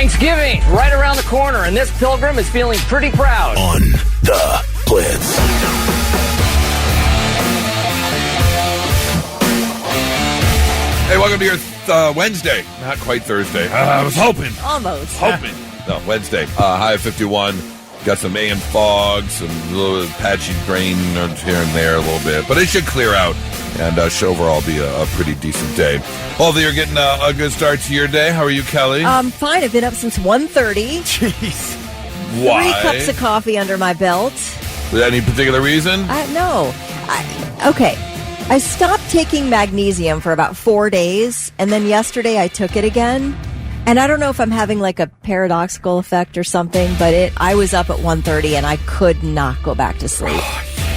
Thanksgiving, right around the corner, and this pilgrim is feeling pretty proud. On the Blitz. Hey, welcome to your Wednesday. Not quite Thursday. I was hoping. Almost. Hoping. No, Wednesday. High of 51. Got some AM fog, some little patchy rain here and there a little bit. But it should clear out and should overall be a pretty decent day. Hopefully you're getting a good start to your day. How are you, Kelly? Fine. I've been up since 1:30. Jeez. Why? 3 cups of coffee under my belt. Any particular reason? No. Okay. I stopped taking magnesium for about 4 days, and then yesterday I took it again. And I don't know if I'm having like a paradoxical effect or something, but I was up at 1:30 and I could not go back to sleep.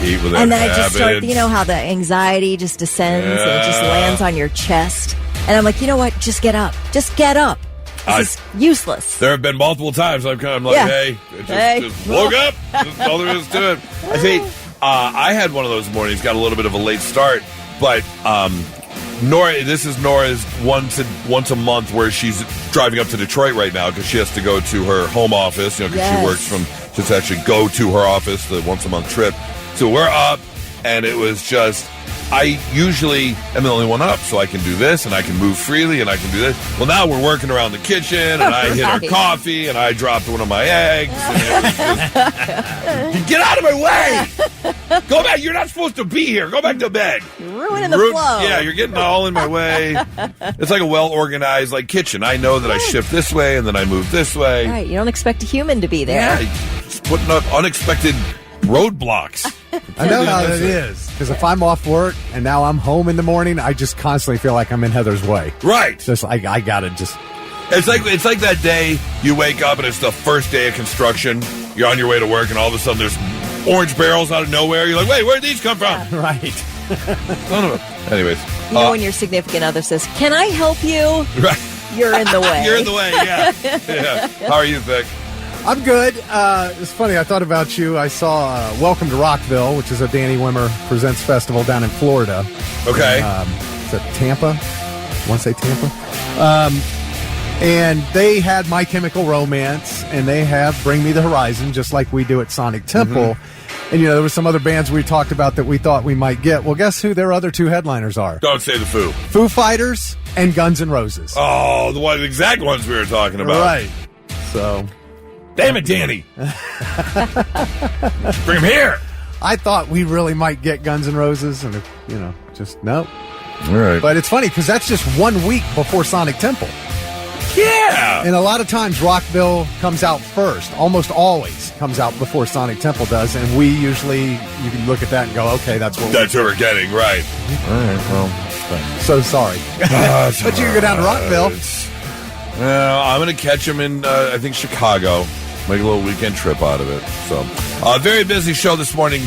And then I just start, you know how the anxiety just descends and it just lands on your chest. And I'm like, you know what? Just get up. Just get up. This is useless. There have been multiple times I'm kind of like, hey, just woke up. That's all there is to it. I think I had one of those mornings, got a little bit of a late start, but this is Nora's once a month where she's driving up to Detroit right now because she has to go to her home office, because she works just actually go to her office, the once a month trip. So we're up, and it was just, I usually am the only one up, so I can do this, and I can move freely, and I can do this. Well, now we're working around the kitchen, and I hit her coffee, and I dropped one of my eggs. And it was just, get out of my way! Go back. You're not supposed to be here. Go back to bed. You're ruining the flow. Yeah, you're getting all in my way. It's like a well-organized kitchen. I know that I shift this way, and then I move this way. Right. You don't expect a human to be there. Yeah, just putting up unexpected roadblocks. I know how that is, because if I'm off work and now I'm home in the morning, I just constantly feel like I'm in Heather's way. Right. Just I gotta just. It's like that day you wake up and it's the first day of construction. You're on your way to work, and all of a sudden there's orange barrels out of nowhere. You're like, wait, where'd these come from? Yeah. Right. Anyways, you know when your significant other says, "Can I help you?" Right. You're in the way. You're in the way. Yeah. How are you, Vic? I'm good. It's funny. I thought about you. I saw Welcome to Rockville, which is a Danny Wimmer Presents festival down in Florida. Okay. Is that Tampa? I want to say Tampa. And they had My Chemical Romance, and they have Bring Me the Horizon, just like we do at Sonic Temple. Mm-hmm. And, there were some other bands we talked about that we thought we might get. Well, guess who their other 2 headliners are? Don't say the Foo. Foo Fighters and Guns N' Roses. Oh, the exact ones we were talking about. Right. So... Damn it, Danny. Bring him here. I thought we really might get Guns N' Roses, and, just no. All right. But it's funny, because that's just 1 week before Sonic Temple. Yeah. And a lot of times Rockville comes out first. Almost always comes out before Sonic Temple does. And we usually, you can look at that and go, okay, that's what we're getting, right. All right, well. So sorry. But you can go down to Rockville. I'm going to catch him in, I think, Chicago. Make a little weekend trip out of it. So, very busy show this morning.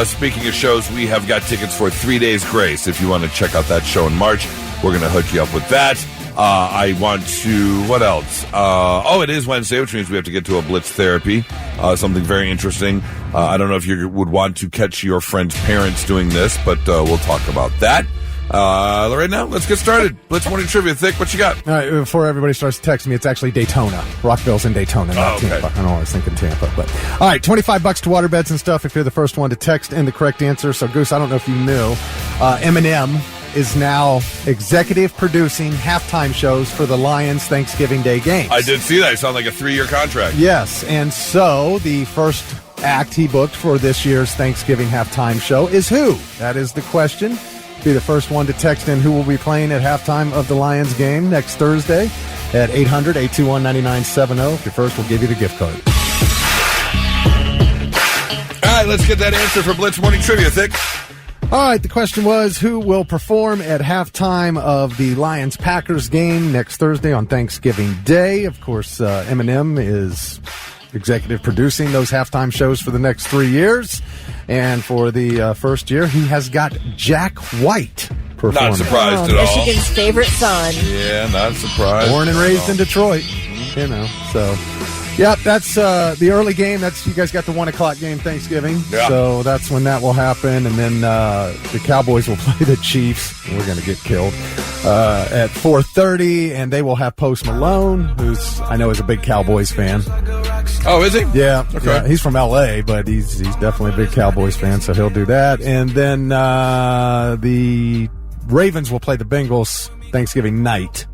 Speaking of shows, we have got tickets for 3 Days Grace. If you want to check out that show in March, we're going to hook you up with that. I want to, what else? It is Wednesday, which means we have to get to a Blitz therapy, something very interesting. I don't know if you would want to catch your friend's parents doing this, but we'll talk about that. Right now, let's get started. Blitz Morning Trivia. Thick, what you got? All right, before everybody starts texting me, it's actually Daytona. Rockville's in Daytona, not Tampa. I know I was thinking Tampa, but all right, $25 to waterbeds and stuff if you're the first one to text in the correct answer. So, Goose, I don't know if you knew, Eminem is now executive producing halftime shows for the Lions Thanksgiving Day games. I did see that. It sounded like a 3-year contract. Yes, and so the first act he booked for this year's Thanksgiving halftime show is who? That is the question. Be the first one to text in who will be playing at halftime of the Lions game next Thursday at 800-821-9970. If you're first, we'll give you the gift card. All right, let's get that answer for Blitz Morning Trivia, Thick. All right, the question was, who will perform at halftime of the Lions-Packers game next Thursday on Thanksgiving Day? Of course, Eminem is executive producing those halftime shows for the next 3 years. And for the first year, he has got Jack White performing. Not surprised at all. Michigan's favorite son. Yeah, not surprised. Born and raised in Detroit, so... Yep, that's the early game. You guys got the 1 o'clock game Thanksgiving. Yeah. So that's when that will happen. And then the Cowboys will play the Chiefs. We're going to get killed. at 4:30, and they will have Post Malone, who's I know is a big Cowboys fan. Oh, is he? Yeah, okay. Yeah, he's from L.A., but he's definitely a big Cowboys fan, so he'll do that. And then the Ravens will play the Bengals Thanksgiving night,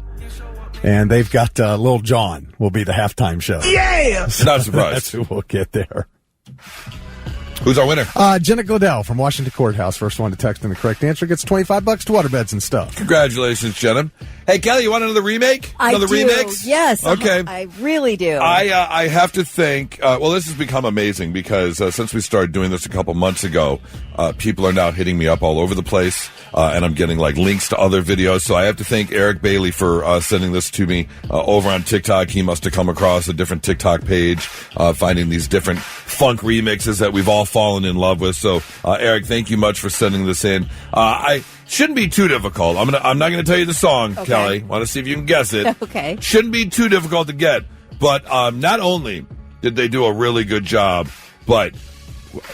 and they've got Lil Jon will be the halftime show. Yeah, So not surprised. That's who we'll get there. Who's our winner? Jenna Gladell from Washington Courthouse. First one to text in the correct answer gets $25 to waterbeds and stuff. Congratulations, Jenna. Hey, Kelly, you want another remake? Another remix? Yes. Okay. I really do. I have to think, well, this has become amazing because since we started doing this a couple months ago, people are now hitting me up all over the place, and I'm getting like links to other videos. So I have to thank Eric Bailey for sending this to me over on TikTok. He must have come across a different TikTok page, finding these different funk remixes that we've all fallen in love with. So, Eric, thank you much for sending this in. I shouldn't be too difficult. I'm not going to tell you the song, okay. Kelly. Want to see if you can guess it. Okay. Shouldn't be too difficult to get. But not only did they do a really good job, but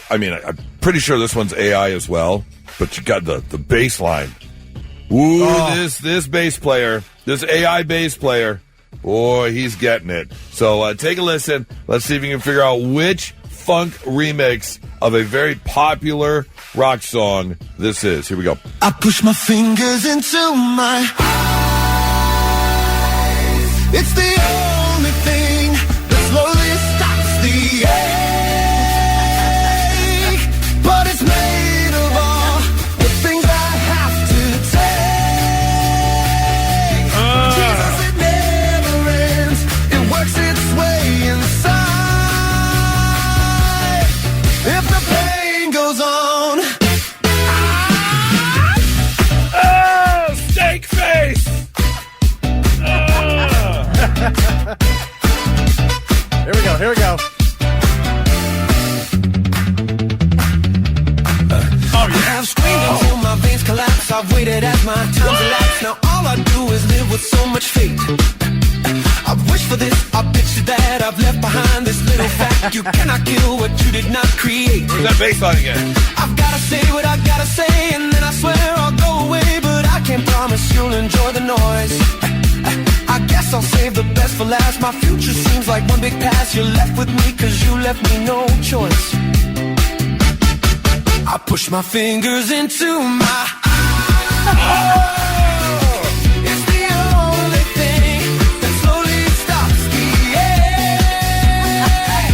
I mean, I'm pretty sure this one's AI as well. But you got the bass line. Ooh, this bass player, this AI bass player, boy, he's getting it. So take a listen. Let's see if you can figure out which funk remix of a very popular rock song this is. Here we go. I push my fingers into my eyes. It's the only thing that slowly stops the ache. But it's made of all the things I have to take. Jesus, it never ends. It works its way inside. If the pain goes on. Steak face! Here we go. I've screamed until my veins collapse. I've waited as my time's elapsed. Now all I do is live with so much faith. I've wished for this, I've pictured that. I've left behind this little fact. You cannot kill what you did not create. Where's that bass line again? I've gotta say what I gotta say, and then I swear I'll go away. But I can't promise you'll enjoy the noise. I guess I'll save the best for last. My future seems like one big pass. You're left with me cause you left me no choice. I push my fingers into my eyes. It's the only thing that slowly stops the ache.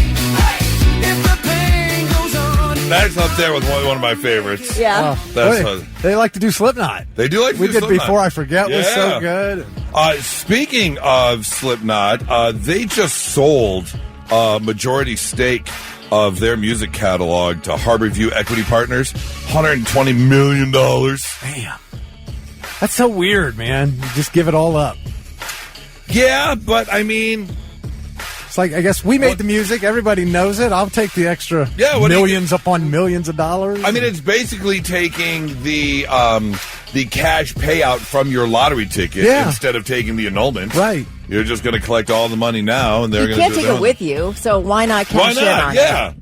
If the pain goes on. That's up there with one of my favorites. yeah. They like to do Slipknot. They do like to We do did Slipknot. Before I Forget was so Yeah. good. Speaking of Slipknot, they just sold a majority stake of their music catalog to Harborview Equity Partners, $120 million. Damn. That's so weird, man. You just give it all up. Yeah, but I mean, It's like, I guess we made the music. Everybody knows it. I'll take the extra what do you millions upon millions of dollars. I mean, it's basically taking the cash payout from your lottery ticket instead of taking the annulment. Right. You're just going to collect all the money now, and they're You going to can't do take it with you, so why not Why cash in not? on Yeah. it?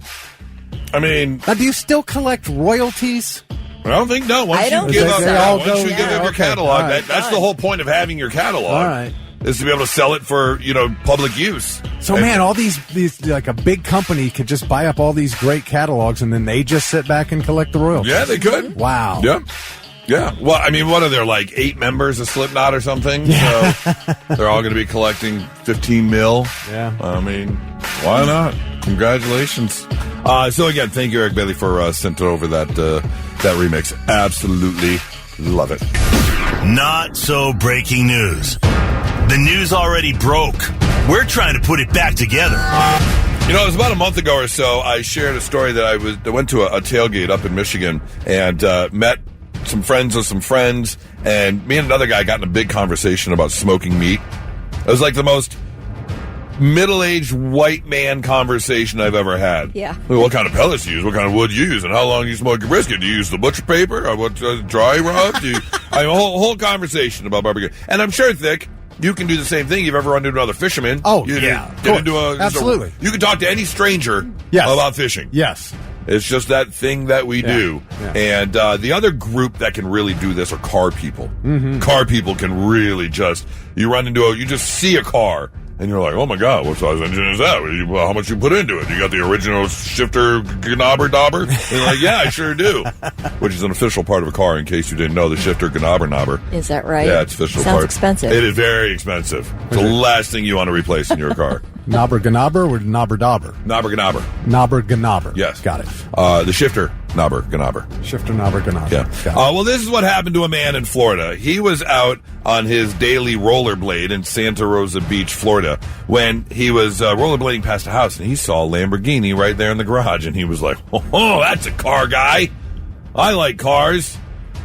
I mean, Now, do you still collect royalties? I don't think no. Once I you don't give think up, so. They all once go- you give yeah, up your okay. catalog, All right. that's the whole point of having your catalog. All right. Is to be able to sell it for public use. So, man, all these like a big company could just buy up all these great catalogs, and then they just sit back and collect the royalties. Yeah, they could. Wow. Yeah. Yeah. Well, I mean, what are there, like 8 members of Slipknot or something? Yeah. So they're all going to be collecting 15 mil. Yeah. I mean, why not? Congratulations. So again, thank you, Eric Bailey, for sending over that remix. Absolutely love it. Not so breaking news. The news already broke. We're trying to put it back together. It was about a month ago or so, I shared a story that I went to a tailgate up in Michigan and met some friends of some friends, and me and another guy got in a big conversation about smoking meat. It was like the most middle-aged white man conversation I've ever had. Yeah. What kind of pellets do you use? What kind of wood do you use? And how long do you smoke your brisket? Do you use the butcher paper? Or what dry rub? Do you, a whole conversation about barbecue. And I'm sure, Thick, you can do the same thing. You've ever run into another fisherman? Oh, you yeah, Get into absolutely. You can talk to any stranger Yes. about fishing. Yes. It's just that thing that we do. Yeah. And the other group that can really do this are car people. Mm-hmm. Car people can really you run into you just see a car, and you're like, oh my God, what size engine is that? How much you put into it? You got the original shifter gnobber dauber? And you're like, yeah, I sure do. Which is an official part of a car, in case you didn't know, the shifter gnobber knobber. Is that right? Yeah, it's official Sounds part. expensive. It is very expensive. It's the last thing you want to replace in your car. Knobber gnobber or knobber dauber? Knobber gnobber. Knobber gnobber. Yes. Got it. The shifter knobber gnobber. Shifter knobber gnobber. Yeah. Got it. Well, this is what happened to a man in Florida. He was out on his daily rollerblade in Santa Rosa Beach, Florida, when he was rollerblading past a house, and he saw a Lamborghini right there in the garage, and he was like, oh, that's a car guy. I like cars.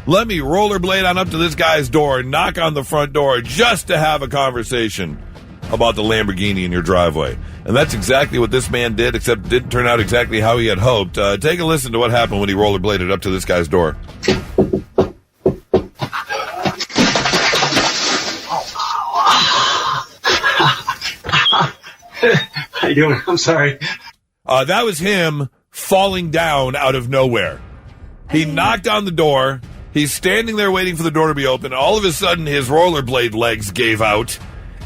Let me rollerblade on up to this guy's door and knock on the front door just to have a conversation about the Lamborghini in your driveway. And that's exactly what this man did, except it didn't turn out exactly how he had hoped. Take a listen to what happened when he rollerbladed up to this guy's door. How you doing? I'm sorry. That was him falling down out of nowhere. He knocked on the door. He's standing there waiting for the door to be open. All of a sudden, his rollerblade legs gave out,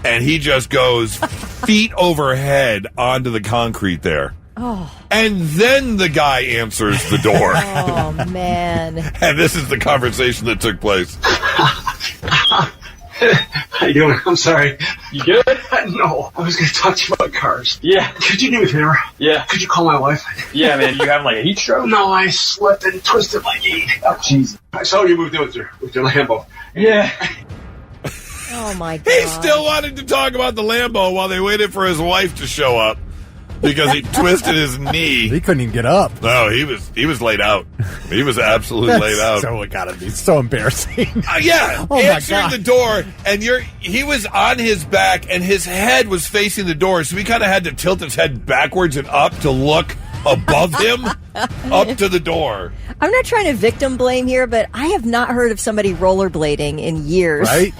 and he just goes feet overhead onto the concrete there. Oh. And then the guy answers the door. Oh, man. And this is the conversation that took place. How you doing? I'm sorry. You good? No, I was going to talk to you about cars. Yeah. Could you do me a favor? Yeah. Could you call my wife? Yeah, man. You having like a heat stroke? No, I slipped and twisted my knee. Oh, Jesus. I saw you moved in with your Lambo. Yeah. Oh, my God. He still wanted to talk about the Lambo while they waited for his wife to show up because he twisted his knee. He couldn't even get up. No, he was laid out. He was absolutely laid out. So it gotta be so embarrassing. Yeah, Oh, my answering God. the door, and he was on his back, and his head was facing the door, so he kind of had to tilt his head backwards and up to look above him, up to the door. I'm not trying to victim blame here, but I have not heard of somebody rollerblading in years. Right?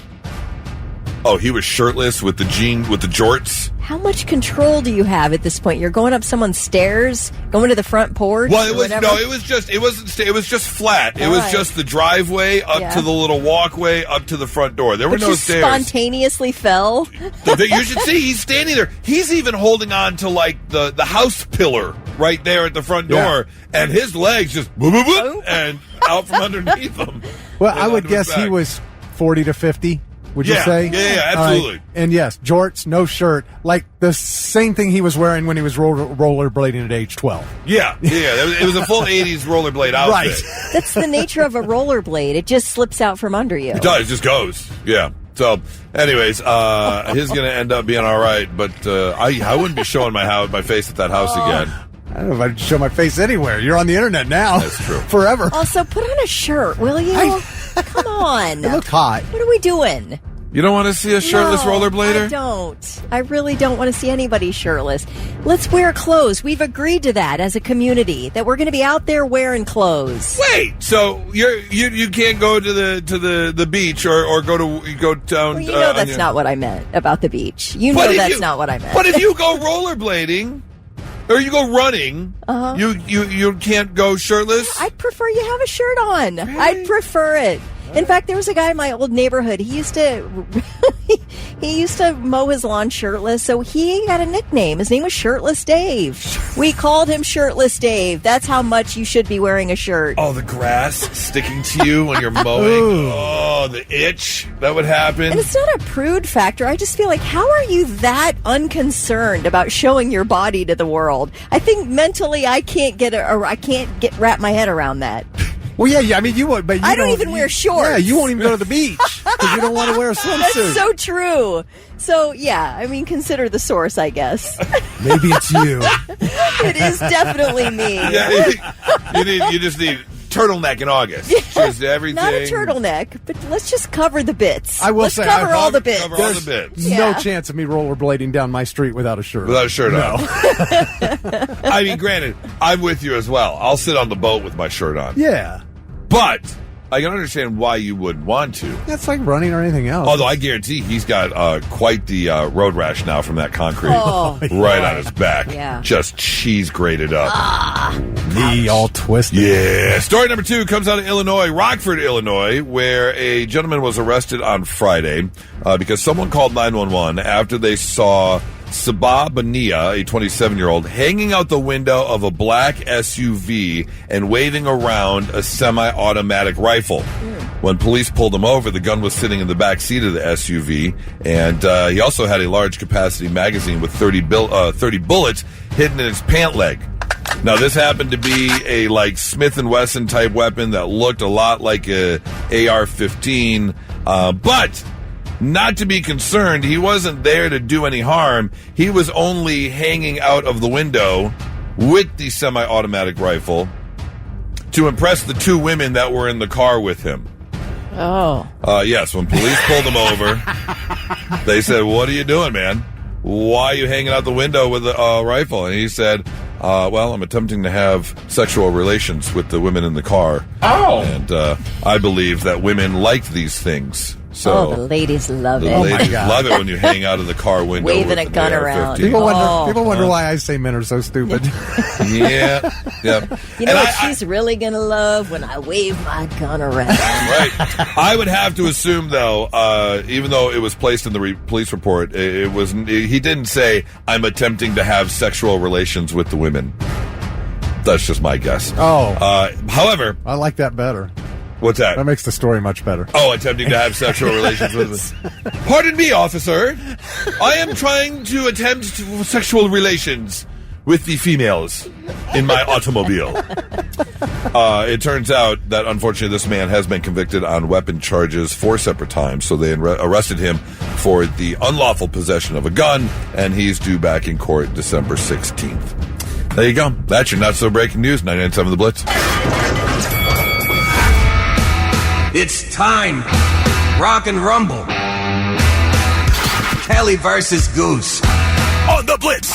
Oh, he was shirtless with the jorts. How much control do you have at this point? You're going up someone's stairs, going to the front porch. Well, it or was whatever? no, it was just flat. It All was right. just the driveway up to the little walkway up to the front door. There were But no just stairs. spontaneously fell. You should see he's standing there. He's even holding on to like the house pillar right there at the front door, and his legs just boop, boop, boop, and out from underneath him. Well, I And would onto his guess he back. was 40 to 50. Would you Yeah, say? yeah, All right. absolutely. And yes, jorts, no shirt, like the same thing he was wearing when he was rollerblading at age 12. Yeah. It was a full 80s rollerblade outfit. Right. That's the nature of a rollerblade. It just slips out from under you. It does. It just goes. Yeah. So, anyways, he's going to end up being all right, but I wouldn't be showing my face at that house again. I don't know if I'd show my face anywhere. You're on the internet now. That's true. Forever. Also, put on a shirt, will you? Come on. It looked hot. What are we doing? You don't want to see a shirtless No, rollerblader? I don't. I really don't want to see anybody shirtless. Let's wear clothes. We've agreed to that as a community, that we're going to be out there wearing clothes. Wait, so you can't go to the beach or go down. Well, you know that's not what I meant about the beach. You know that's not what I meant. But if you go rollerblading or you go running, you can't go shirtless. I'd prefer you have a shirt on. Really? I'd prefer it. In fact, there was a guy in my old neighborhood. He used to mow his lawn shirtless, so he had a nickname. His name was Shirtless Dave. We called him Shirtless Dave. That's how much you should be wearing a shirt. Oh, the grass sticking to you when you're mowing. Oh, the itch that would happen. And it's not a prude factor. I just feel like, how are you that unconcerned about showing your body to the world? I think mentally I can't wrap my head around that. Well, yeah. I mean, you would, but you I don't even wear shorts. Yeah, you won't even go to the beach because you don't want to wear a swimsuit. That's so true. So, yeah, I mean, consider the source, I guess. Maybe it's you. It is definitely me. Yeah, you just need turtleneck in August. Just everything. Not a turtleneck, but let's just cover the bits. I will let's say, cover all the bits. Cover all the bits. No Yeah. chance of me rollerblading down my street without a shirt. Without a shirt on. I mean, granted, I'm with you as well. I'll sit on the boat with my shirt on. Yeah. But why you would want to. That's like running or anything else. Although I guarantee he's got quite the road rash now from that concrete right on his back. Yeah. Just cheese grated up. Knee all twisted. Yeah. Story number 2 comes out of Illinois, Rockford, Illinois, where a gentleman was arrested on Friday because someone called 911 after they saw Sabah Bania, a 27-year-old, hanging out the window of a black SUV and waving around a semi-automatic rifle. When police pulled him over, the gun was sitting in the back seat of the SUV, and he also had a large-capacity magazine with 30 bullets hidden in his pant leg. Now, this happened to be a Smith & Wesson type weapon that looked a lot like a AR-15, but not to be concerned. He wasn't there to do any harm. He was only hanging out of the window with the semi-automatic rifle to impress the 2 women that were in the car with him. Oh. Yes, when police pulled him over, they said, "What are you doing, man? Why are you hanging out the window with a rifle?" And he said, well, I'm attempting to have sexual relations with the women in the car. Oh. And I believe that women like these things. So the ladies love it. The ladies love it when you hang out of the car window waving with a gun around. People wonder why I say men are so stupid. Yeah. You know what she's really going to love? When I wave my gun around. Right. I would have to assume, though, even though it was placed in the police report, he didn't say, "I'm attempting to have sexual relations with the women." That's just my guess. Oh. However, I like that better. What's that? That makes the story much better. Oh, attempting to have sexual relations with them. Pardon me, officer. I am trying to attempt sexual relations with the females in my automobile. It turns out that, unfortunately, this man has been convicted on weapon charges 4 separate times. So they arrested him for the unlawful possession of a gun, and he's due back in court December 16th. There you go. That's your not-so-breaking news. 99.7 The Blitz. It's time. Rock and Rumble. Kelly versus Goose. On the Blitz.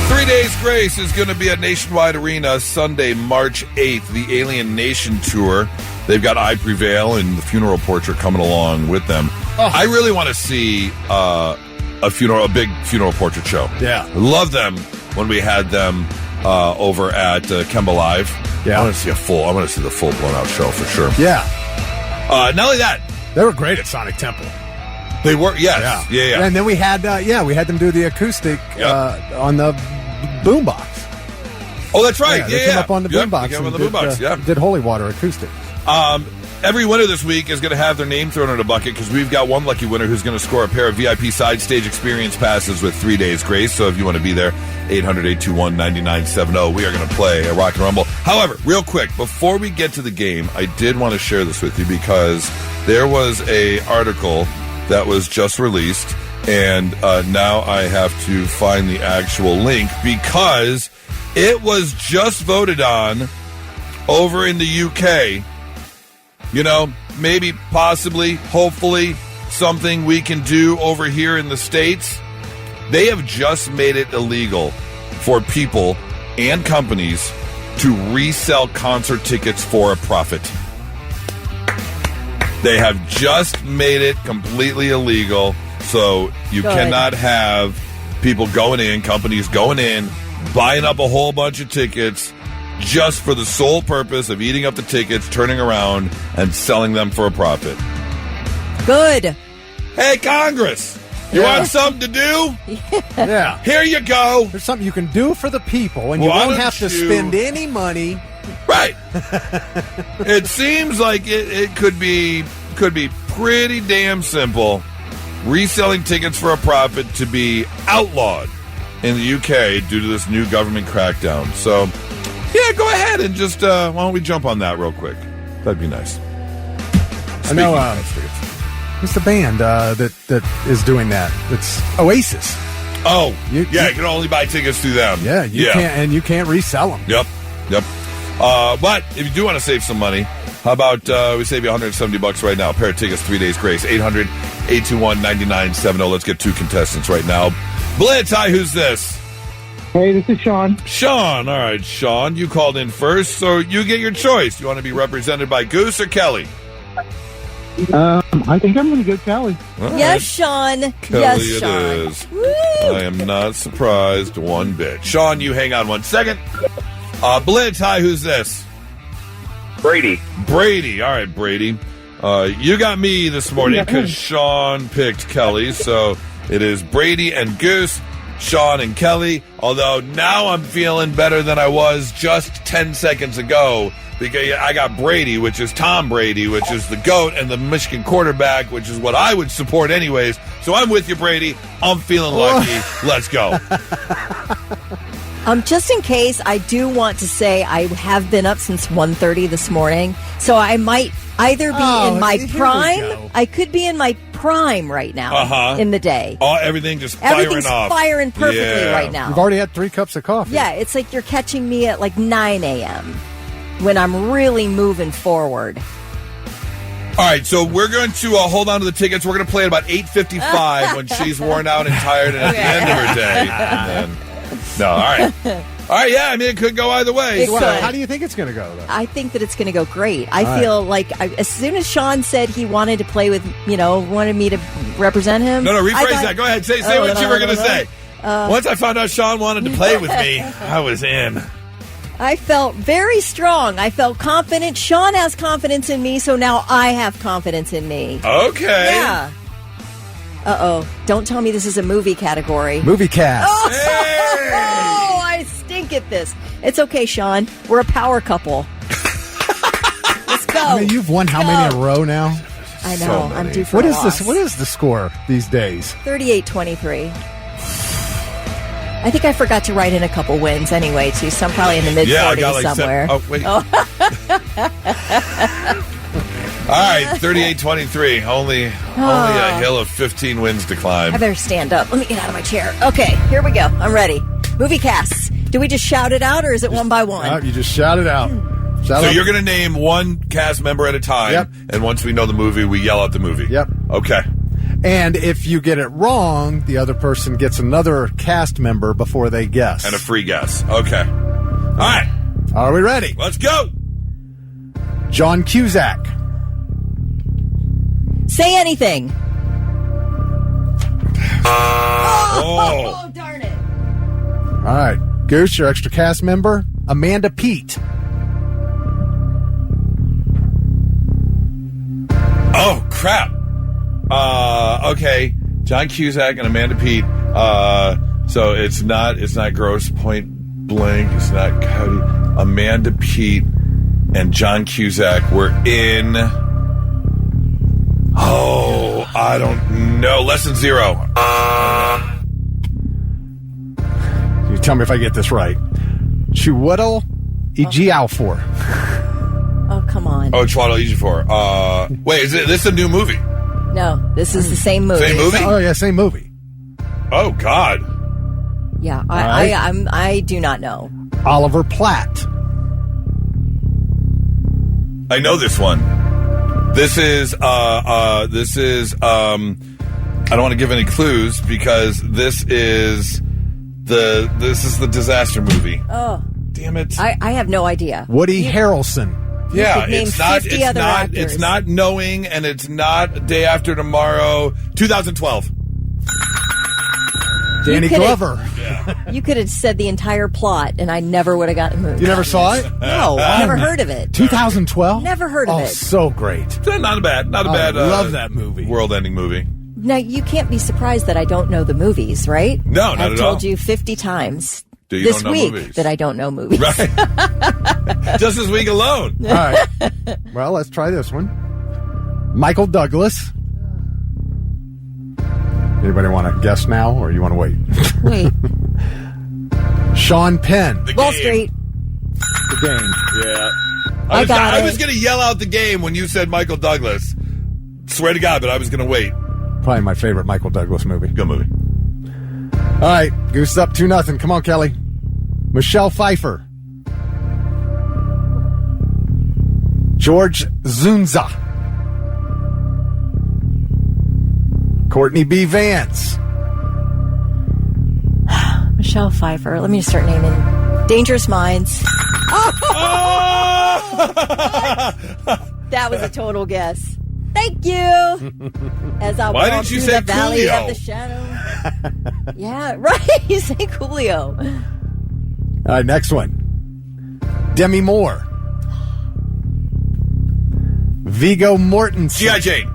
3 Days Grace is going to be at Nationwide Arena Sunday, March 8th, the Alien Nation Tour. They've got I Prevail and the Funeral Portrait coming along with them. Oh. I really want to see a big funeral portrait show. Yeah. I love them when we had them over at Kemba Live. Yeah. I want to see the full blown out show for sure. Yeah. Not only that, they were great at Sonic Temple. They were, yes. Yeah. And then we had them do the acoustic on the boombox. Oh, that's right. They came up on the boombox. Did Holy Water acoustic. Every winner this week is going to have their name thrown in a bucket because we've got one lucky winner who's going to score a pair of VIP side stage experience passes with 3 Days Grace. So if you want to be there, 800-821-9970. We are going to play a Rock and Rumble. However, real quick, before we get to the game, I did want to share this with you because there was a article that was just released, and now I have to find the actual link because it was just voted on over in the UK. You know, maybe, possibly, hopefully, something we can do over here in the States. They have just made it illegal for people and companies to resell concert tickets for a profit. They have just made it completely illegal, so you cannot have people companies going in, buying up a whole bunch of tickets, just for the sole purpose of eating up the tickets, turning around, and selling them for a profit. Good. Hey, Congress, you want something to do? Yeah. Here you go. There's something you can do for the people, and you won't have to spend any money. Right. It seems like it could be pretty damn simple. Reselling tickets for a profit to be outlawed in the UK due to this new government crackdown. So, yeah, go ahead and just, why don't we jump on that real quick? That'd be nice. I know, who's the band that is doing that? It's Oasis. Oh, you can only buy tickets through them. Yeah, you can't resell them. Yep. But if you do want to save some money, how about we save you $170 right now? A pair of tickets, 3 Days Grace, 800-821-9970. Let's get 2 contestants right now. Blitz, hi, who's this? Hey, this is Sean. Sean. All right, Sean, you called in first, so you get your choice. You want to be represented by Goose or Kelly? I think I'm going to go Kelly. All Yes, right. Sean. Kelly Yes, it Sean. is. Woo! I am not surprised one bit. Sean, you hang on 1 second. Blitz, hi, who's this? Brady. Brady. All right, Brady. You got me this morning because Sean picked Kelly, so it is Brady and Goose, Sean and Kelly, although now I'm feeling better than I was just 10 seconds ago because I got Brady, which is Tom Brady, which is the GOAT, and the Michigan quarterback, which is what I would support anyways. So I'm with you, Brady. I'm feeling lucky. Let's go. Just in case, I do want to say I have been up since 1:30 this morning, so I might either be in my prime. I could be in my prime right now in the day. Everything just firing Everything's off. firing perfectly right now. You've already had 3 cups of coffee. Yeah, it's like you're catching me at like 9 a.m. when I'm really moving forward. All right, so we're going to hold on to the tickets. We're going to play at about 8:55 when she's worn out and tired and at the end of her day. And then, no, all right. All right, yeah, I mean, it could go either way. How do you think it's going to go, though? I think that it's going to go great. I feel like as soon as Sean said he wanted to play with, wanted me to represent him. No, rephrase that. Go ahead. Say what you were going to say. Once I found out Sean wanted to play with me, I was in. I felt very strong. I felt confident. Sean has confidence in me, so now I have confidence in me. Okay. Yeah. Uh-oh. Don't tell me this is a movie category. Movie cast. Oh, Hey! I stink at this. It's okay, Sean. We're a power couple. Let's go. I mean, you've won how many in a row now? I know. So many. I'm due for What a is loss. this? What is the score these days? 38-23. I think I forgot to write in a couple wins anyway, too, so I'm probably in the mid-40s Yeah, I got like somewhere. wait. All right, 38-23. Only a hill of 15 wins to climb. I better stand up. Let me get out of my chair. Okay, here we go. I'm ready. Movie casts. Do we just shout it out, or is it one by one? You just shout it out. So you're going to name one cast member at a time, Yep. and once we know the movie, we yell out the movie. Yep. Okay. And if you get it wrong, the other person gets another cast member before they guess. And a free guess. Okay. All right. Are we ready? Let's go. John Cusack. Say anything. Oh. Darn it. All right. Goose, your extra cast member. Amanda Peet. Oh, crap. Okay. John Cusack and Amanda Peet. So it's not Gross Point Blank. It's not Cody. Amanda Peet and John Cusack were in. Oh, I don't know. Less than 0. You tell me if I get this right. Chiwetel Ejiofor. Oh, come on. Oh, Chiwetel Ejiofor. Wait, is this a new movie? No, this is the same movie. Same movie? Oh yeah, same movie. Oh God. Yeah, right. I do not know. Oliver Platt. I know this one. This is I don't want to give any clues because this is the disaster movie. Oh, damn it! I have no idea. Woody Harrelson. Yeah, could name it's not. 50 other actors. It's not Knowing, and it's not Day After Tomorrow. 2012. Danny Glover. You could have said the entire plot, and I never would have gotten moved. You never saw it? No, never heard of it. 2012? Never heard of it. So great. Not a bad. I love that movie. World-ending movie. Now, you can't be surprised that I don't know the movies, right? No, not I've at all. told you 50 times You this don't know week movies. that I don't know movies. Right. Just this week alone. All right. Well, let's try this one. Michael Douglas. Anybody want to guess now, or you want to wait? Wait. Sean Penn. The Wall Game. Street. The Game. Yeah. I got I it. was going to yell out The Game when you said Michael Douglas. Swear to God, but I was going to wait. Probably my favorite Michael Douglas movie. Good movie. All right. Goose up 2-0. Come on, Kelly. Michelle Pfeiffer. George Zunza. Courtney B. Vance. Michelle Michelle Pfeiffer. Let me just start naming Dangerous Minds. That was a total guess. Thank you. As I Why walk didn't you through say the valley Coolio? of the shadow. Yeah, right. You say Coolio. All right, next one. Demi Moore. Viggo Mortensen. G.I. Jane.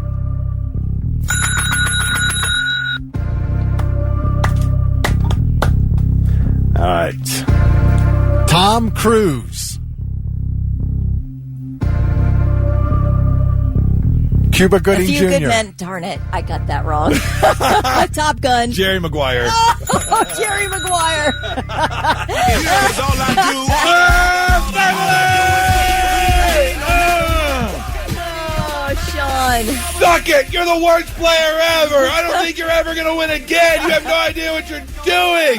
All right. Tom Cruise. Cuba Gooding A Few Jr. Good Men. Darn it. I got that wrong. Top Gun. Jerry Maguire. Oh, Jerry Maguire. Here's all I do. Oh, Sean. Suck it! You're the worst player ever! I don't think you're ever going to win again! You have no idea what you're doing!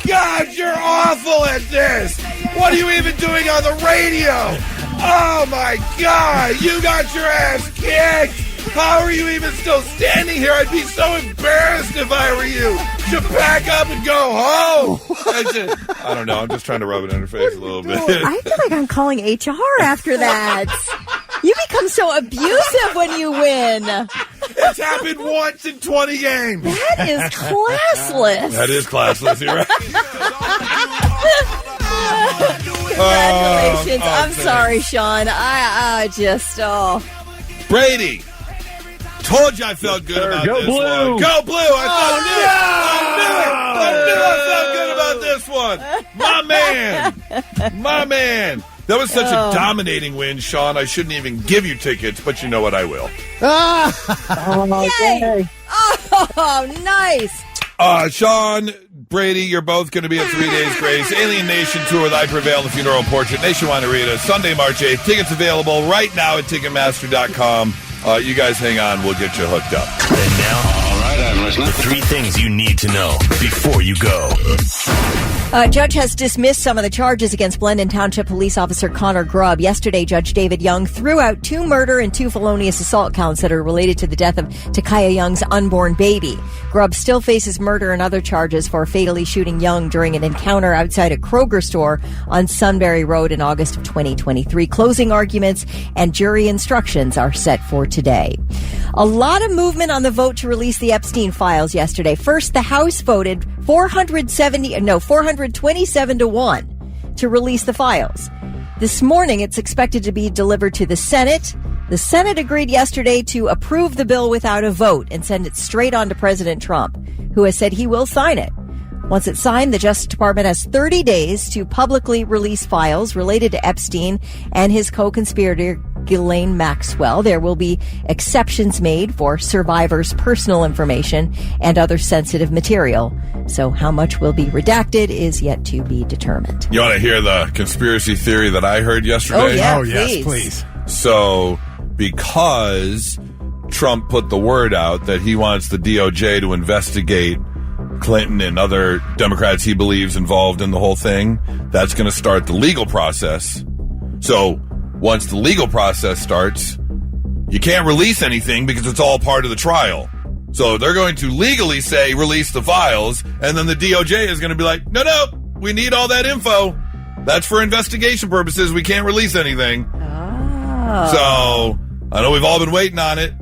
God, you're awful at this! What are you even doing on the radio? Oh my God! You got your ass kicked! How are you even still standing here? I'd be so embarrassed if I were you! You should pack up and go home! I don't know, I'm just trying to rub it in her face a little bit. I feel like I'm calling HR after that. You become so abusive when you win. It's happened once in 20 games! That is classless. That is classless, you're right. Congratulations. I'm thanks. sorry, Sean. I just, Brady. Told you I felt good about Go this Blue. one. Go Blue. I knew it. I felt good about this one. My man. That was such a dominating win, Sean. I shouldn't even give you tickets, but you know what? I will. yay. Oh, nice. Sean, Brady, you're both going to be at 3 Days Grace Alien Nation Tour with I Prevail, the Funeral Portrait, Nationwide Arena, Sunday, March 8th. Tickets available right now at Ticketmaster.com. You guys hang on. We'll get you hooked up. And now, all right, I'm listening. The 3 things you need to know before you go. Judge has dismissed some of the charges against Blendon Township Police Officer Connor Grubb. Yesterday, Judge David Young threw out 2 murder and 2 felonious assault counts that are related to the death of Takaya Young's unborn baby. Grubb still faces murder and other charges for fatally shooting Young during an encounter outside a Kroger store on Sunbury Road in August of 2023. Closing arguments and jury instructions are set for today. A lot of movement on the vote to release the Epstein files yesterday. First, the House voted 427 to 1 to release the files. This morning, it's expected to be delivered to the Senate. The Senate agreed yesterday to approve the bill without a vote and send it straight on to President Trump, who has said he will sign it. Once it's signed, the Justice Department has 30 days to publicly release files related to Epstein and his co-conspirator, Ghislaine Maxwell. There will be exceptions made for survivors' personal information and other sensitive material. So how much will be redacted is yet to be determined. You want to hear the conspiracy theory that I heard yesterday? Oh, yeah, yes, please. So, because Trump put the word out that he wants the DOJ to investigate Clinton and other Democrats he believes involved in the whole thing, that's going to start the legal process. So, once the legal process starts, you can't release anything because it's all part of the trial. So they're going to legally say, release the files, and then the DOJ is going to be like, no, we need all that info. That's for investigation purposes. We can't release anything. Oh. So I know we've all been waiting on it.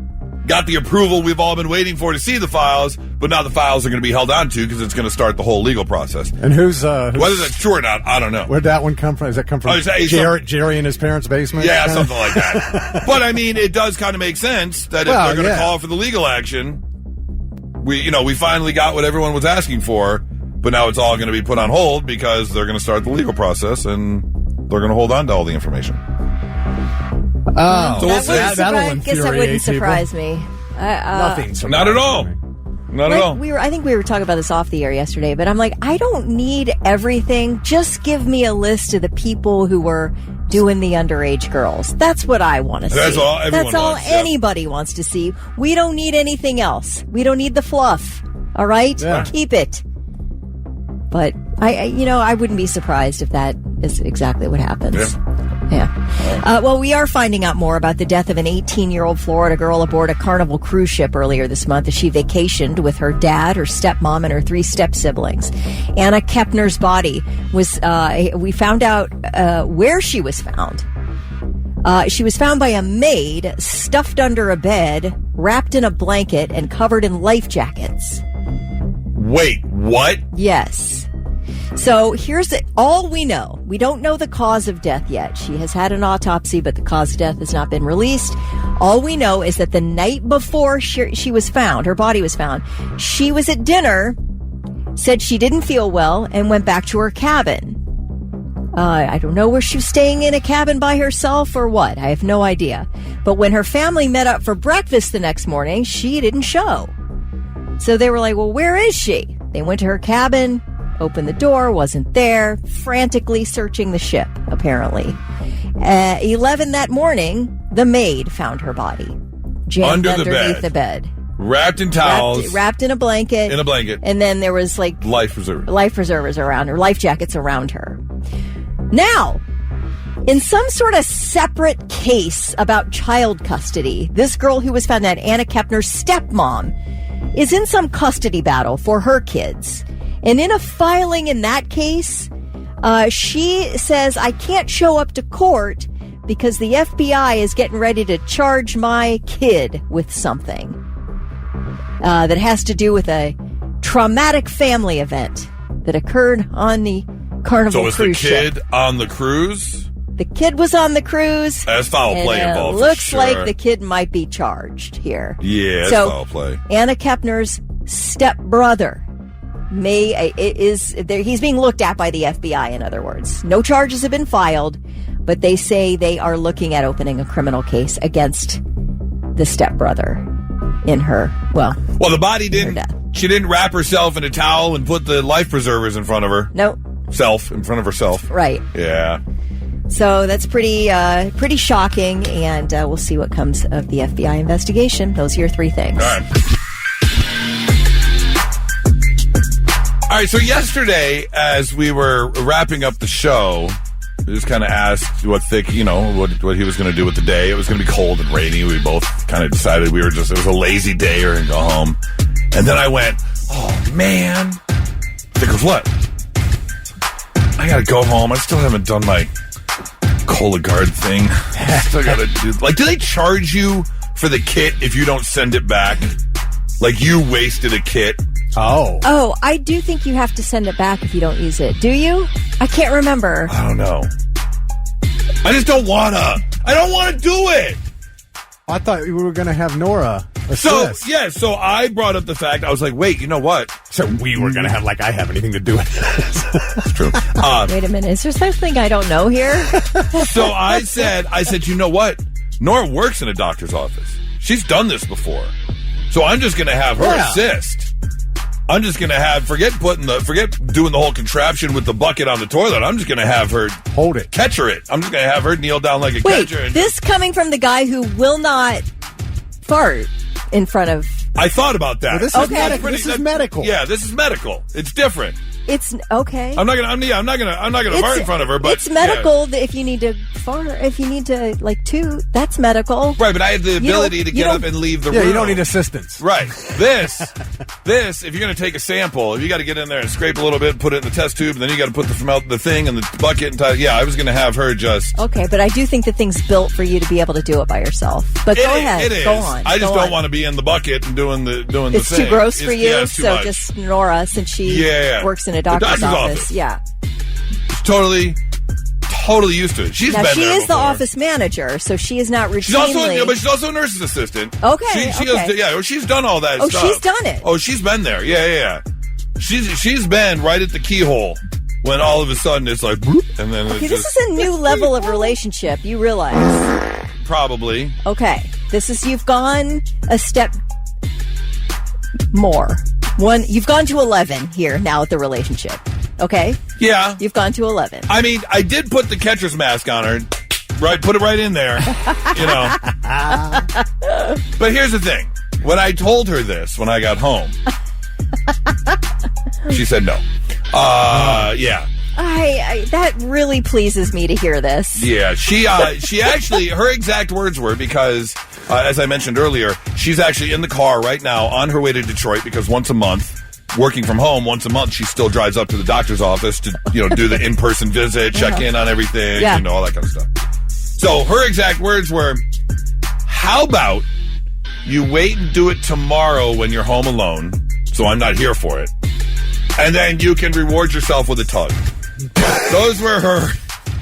Got the approval we've all been waiting for to see the files, but now the files are going to be held on to because it's going to start the whole legal process. And who's whether that's true or not, I don't know. Where'd that one come from? Does that come from Jerry in his parents' basement? Yeah, something like that. But I mean, it does kind of make sense that if they're going to call for the legal action, we finally got what everyone was asking for, but now it's all going to be put on hold because they're going to start the legal process and they're going to hold on to all the information. Oh, so that'll infuriate guess that wouldn't surprise people. me. Nothing. Not at all. Not at all. I think we were talking about this off the air yesterday, but I'm like, I don't need everything. Just give me a list of the people who were doing the underage girls. That's what I want to see. That's all everyone That's all wants, anybody wants to see. We don't need anything else. We don't need the fluff. All right? Yeah. Keep it. But I wouldn't be surprised if that is exactly what happens. Yeah. Yeah. Well, we are finding out more about the death of an 18-year-old Florida girl aboard a Carnival cruise ship earlier this month as she vacationed with her dad, her stepmom, and her 3 step-siblings. Anna Kepner's body was, we found out where she was found. She was found by a maid, stuffed under a bed, wrapped in a blanket, and covered in life jackets. Wait, what? Yes. So here's all we know. We don't know the cause of death yet. She has had an autopsy, but the cause of death has not been released. All we know is that the night before she was found, her body was found, she was at dinner, said she didn't feel well, and went back to her cabin. I don't know where she was staying in a cabin by herself or what. I have no idea. But when her family met up for breakfast the next morning, she didn't show. So they were like, well, where is she? They went to her cabin, opened the door, wasn't there, frantically searching the ship, apparently. 11 that morning, the maid found her body. Jammed underneath the bed. Wrapped in towels. Wrapped in a blanket. In a blanket. And then there was like... Life preservers. Life preservers around her. Life jackets around her. Now, in some sort of separate case about child custody, this girl who was found, that Anna Kepner's stepmom, is in some custody battle for her kids. And in a filing in that case, she says, I can't show up to court because the FBI is getting ready to charge my kid with something that has to do with a traumatic family event that occurred on the Carnival cruise ship. So was the kid on the cruise? The kid was on the cruise. There's foul play involved. Looks like the kid might be charged here. Yeah, it's foul play. Anna Kepner's stepbrother he's being looked at by the FBI, in other words. No charges have been filed, but they say they are looking at opening a criminal case against the stepbrother in her, well, the body she didn't wrap herself in a towel and put the life preservers in front of her. Nope. In front of herself. Right. Yeah. So that's pretty shocking, and we'll see what comes of the FBI investigation. Those are your 3 things. All right, so yesterday, as we were wrapping up the show, we just kind of asked what he was going to do with the day. It was going to be cold and rainy. We both kind of decided it was a lazy day, we were going to go home. And then I went, oh, man. He goes, what? I got to go home. I still haven't done my Cologuard thing. I still got to do... do they charge you for the kit if you don't send it back? Like, you wasted a kit? Oh, I do think you have to send it back if you don't use it. Do you? I can't remember. I don't know. I just don't want to. I don't want to do it. I thought we were going to have Nora assist. So I brought up the fact, I was like, wait, you know what? So we were going to have, I have anything to do with this. That's true. Wait a minute. Is there something I don't know here? So I said, you know what? Nora works in a doctor's office. She's done this before. So I'm just going to have her assist. I'm just going to forget doing the whole contraption with the bucket on the toilet. I'm just going to have her hold it, catcher it. I'm just going to have her kneel down like a catcher. This coming from the guy who will not fart in front of... I thought about that. Well, this is medical. Yeah, this is medical. It's different. It's okay. I'm not gonna fart in front of her, but it's medical. Yeah. If you need to fart, if you need to toot, that's medical. Right, but I have the ability to get up and leave the room. Yeah, you don't need assistance. Right. This, if you're gonna take a sample, if you got to get in there and scrape a little bit, put it in the test tube, and then you got to put the thing in the bucket and I was gonna have her just. Okay, but I do think the thing's built for you to be able to do it by yourself. But go ahead. It is. Go on. I just don't want to be in the bucket and doing the thing. It's too gross for you. Yeah, so much. Just Nora, since she works in a doctor's office. Yeah. She's totally used to it. She is the office manager, so she is not routinely... But she's also a nurse's assistant. Okay, she's done all that stuff. Oh, she's done it. Oh, she's been there. Yeah. She's been right at the keyhole when all of a sudden it's like... And then this is a new level of relationship, you realize. Probably. Okay. You've gone a step more. You've gone to 11 here now at the relationship. Okay? Yeah. You've gone to 11. I mean, I did put the catcher's mask on her. Right, put it right in there. But here's the thing. When I told her this when I got home, she said no. Yeah. That really pleases me to hear this. Yeah, she actually, her exact words were, because, as I mentioned earlier, she's actually in the car right now on her way to Detroit, because once a month, working from home, once a month, she still drives up to the doctor's office to, do the in-person visit, check in on everything, all that kind of stuff. So her exact words were, how about you wait and do it tomorrow when you're home alone, so I'm not here for it, and then you can reward yourself with a tug. Those were her.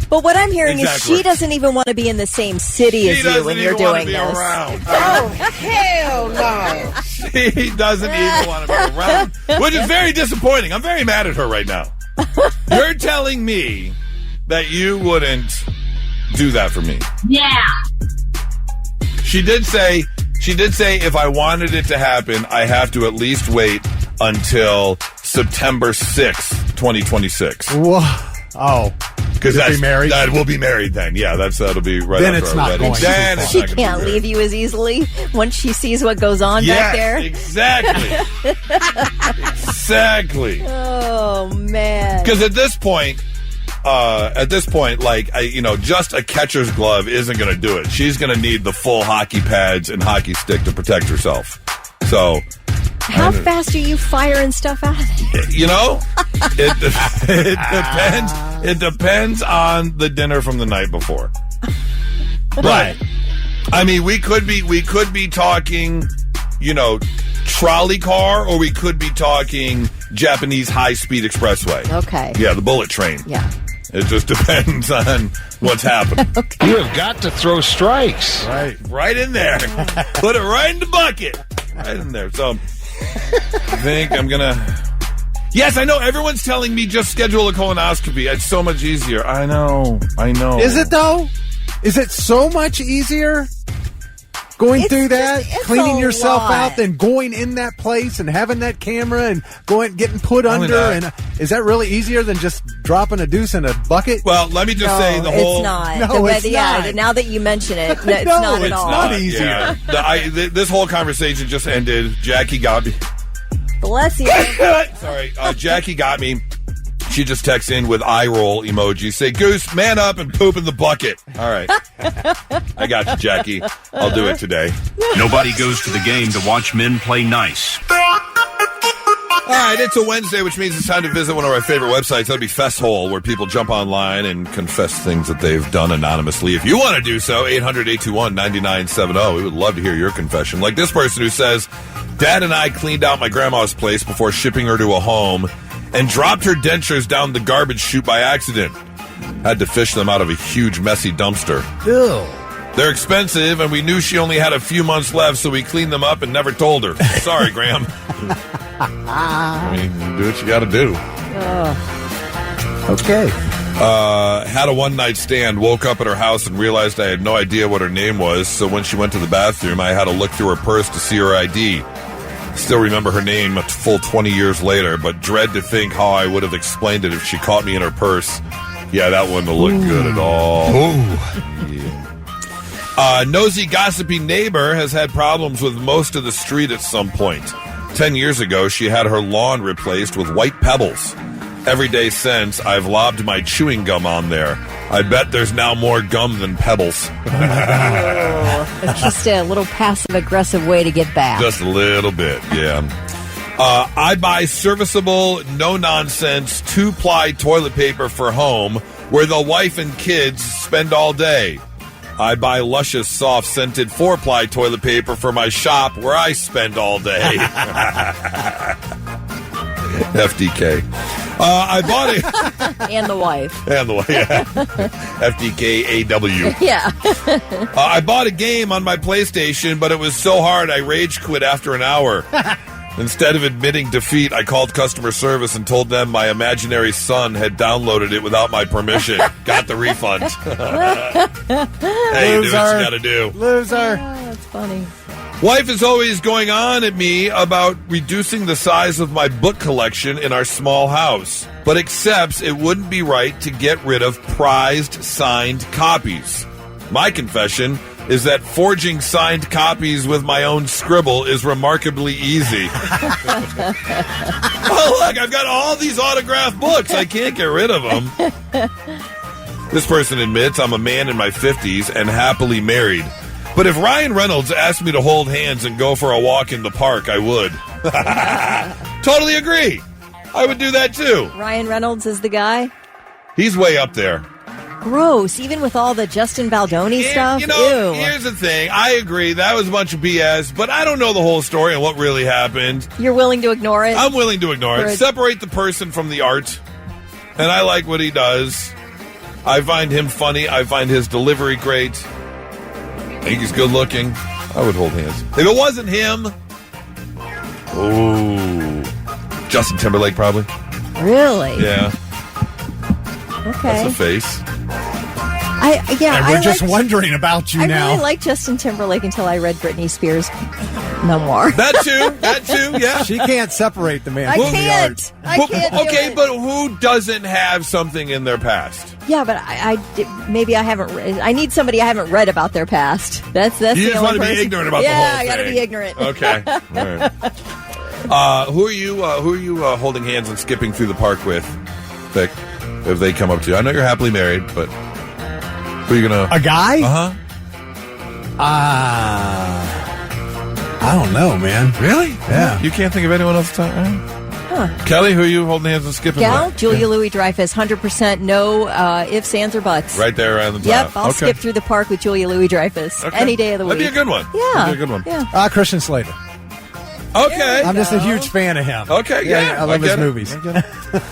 But what I'm hearing is she words. Doesn't even want to be in the same city as you when you're doing this. Around. Oh, hell no. She doesn't even want to be around, which is very disappointing. I'm very mad at her right now. You're telling me that you wouldn't do that for me. Yeah. She did say if I wanted it to happen, I have to at least wait until September 6th, 2026. Whoa. Oh. Because we'll be married? We'll be married then. Yeah, that'll be right then after it's our not wedding. going Then too it's She not gonna can't be leave you as easily once she sees what goes on back there. Exactly. Exactly. Oh, man. Because at this point, just a catcher's glove isn't going to do it. She's going to need the full hockey pads and hockey stick to protect herself. So, how fast are you firing stuff out of there? It depends. It depends on the dinner from the night before. Right. I mean, we could be talking, trolley car, or we could be talking Japanese high-speed expressway. Okay. Yeah, the bullet train. Yeah. It just depends on what's happening. Okay. You have got to throw strikes. Right in there. Put it right in the bucket. Right in there. So, I think I'm going to... Yes, I know. Everyone's telling me just schedule a colonoscopy. It's so much easier. I know. Is it, though? Is it so much easier going through that, cleaning yourself out, than going in that place and having that camera and getting put under? And is that really easier than just dropping a deuce in a bucket? Well, let me just say the whole... it's not. No, it's not. Now that you mention it, it's No, not at it's all. not easier. Yeah. This whole conversation just ended. Jackie got me. Bless you. Sorry. Jackie got me. She just texts in with eye roll emoji. Say, Goose, man up and poop in the bucket. All right. I got you, Jackie. I'll do it today. Nobody goes to the game to watch men play nice. All right, it's a Wednesday, which means it's time to visit one of our favorite websites. That'd be FessHole, where people jump online and confess things that they've done anonymously. If you want to do so, 800-821-9970. We would love to hear your confession. Like this person who says, Dad and I cleaned out my grandma's place before shipping her to a home and dropped her dentures down the garbage chute by accident. Had to fish them out of a huge, messy dumpster. Ew. They're expensive, and we knew she only had a few months left, so we cleaned them up and never told her. Sorry, Graham. I mean, do what you got to do. Okay. Had a one-night stand, woke up at her house and realized I had no idea what her name was, so when she went to the bathroom, I had to look through her purse to see her ID. Still remember her name a full 20 years later, but dread to think how I would have explained it if she caught me in her purse. Yeah, that wouldn't have looked good at all. Yeah. Nosy, gossipy neighbor has had problems with most of the street at some point. 10 years ago, she had her lawn replaced with white pebbles. Every day since, I've lobbed my chewing gum on there. I bet there's now more gum than pebbles. It's just a little passive-aggressive way to get back. Just a little bit, yeah. I buy serviceable, no-nonsense, 2-ply toilet paper for home where the wife and kids spend all day. I buy luscious, soft, scented 4-ply toilet paper for my shop where I spend all day. FDK. I bought it. And the wife. And the wife, yeah. FDK-AW. Yeah. I bought a game on my PlayStation, but it was so hard I rage quit after an hour. Instead of admitting defeat, I called customer service and told them my imaginary son had downloaded it without my permission. Got the refund. Hey, you do what you gotta do. Loser. Oh, that's funny. Wife is always going on at me about reducing the size of my book collection in our small house, but accepts it wouldn't be right to get rid of prized signed copies. My confession, is that forging signed copies with my own scribble is remarkably easy. Oh, look, I've got all these autographed books. I can't get rid of them. This person admits, I'm a man in my 50s and happily married. But if Ryan Reynolds asked me to hold hands and go for a walk in the park, I would. Totally agree. I would do that too. Ryan Reynolds is the guy? He's way up there. Gross, even with all the Justin Baldoni stuff. You know, Ew. here's the thing. I agree. That was a bunch of BS, but I don't know the whole story and what really happened. You're willing to ignore it? I'm willing to ignore it. Separate the person from the art. And I like what he does. I find him funny. I find his delivery great. I think he's good looking. I would hold hands. If it wasn't him, Justin Timberlake probably. Really? Yeah. Okay. That's a face. And we're just wondering about you now. I really liked Justin Timberlake until I read Britney Spears' memoir. That too, yeah. She can't separate the man I from the can't. art. I can't do Okay, it. but who doesn't have something in their past? Yeah, but maybe I haven't. I need somebody I haven't read about their past. That's You the just only want to be person. ignorant about the whole thing. Yeah, I got to be ignorant. Okay. All right. Who are you holding hands and skipping through the park with, Vic? If they come up to you, I know you're happily married, but who are you gonna? A guy? Uh-huh. I don't know, man. Really? Yeah. You can't think of anyone else? Kelly, who are you holding hands and skipping Gal, with? Julia Louis-Dreyfus, 100% no ifs, ands, or buts. Right there around the top. Yep, I'll Okay. skip through the park with Julia Louis-Dreyfus any day of the week. That'd be a good one. Yeah. That'd be a good one. Yeah. Christian Slater. Okay. I'm just a huge fan of him. Okay, yeah. I love his get it. movies.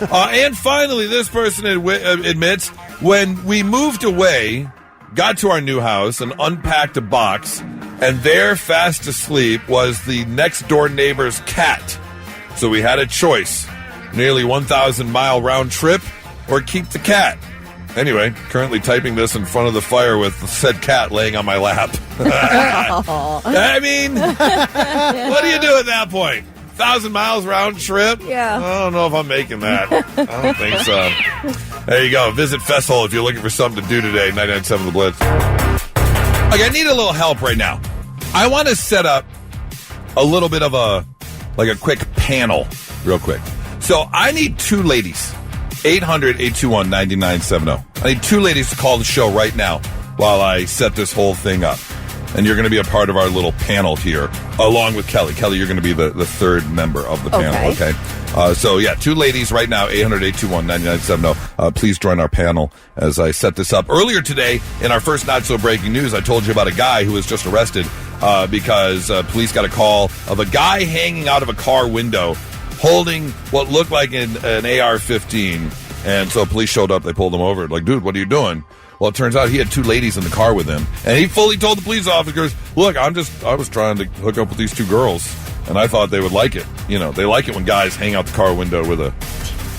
And finally, this person admits, when we moved away, got to our new house and unpacked a box, and there, fast asleep, was the next door neighbor's cat. So we had a choice, nearly 1,000-mile round trip or keep the cat. Anyway, currently typing this in front of the fire with the said cat laying on my lap. I mean, what do you do at that point? 1,000 miles round trip? Yeah. I don't know if I'm making that. I don't think so. There you go. Visit FessHole if you're looking for something to do today. 99.7 The Blitz. Okay, I need a little help right now. I want to set up a little bit of a quick panel real quick. So I need two ladies. 800-821-9970. I need two ladies to call the show right now while I set this whole thing up. And you're going to be a part of our little panel here, along with Kelly. Kelly, you're going to be the third member of the panel, okay? So, yeah, two ladies right now, 800-821-9970. Please join our panel as I set this up. Earlier today, in our first not-so-breaking news, I told you about a guy who was just arrested because police got a call of a guy hanging out of a car window holding what looked like an AR-15. And so police showed up. They pulled him over. Like, dude, what are you doing? Well, it turns out he had two ladies in the car with him. And he fully told the police officers, look, I was trying to hook up with these two girls. And I thought they would like it. You know, they like it when guys hang out the car window with a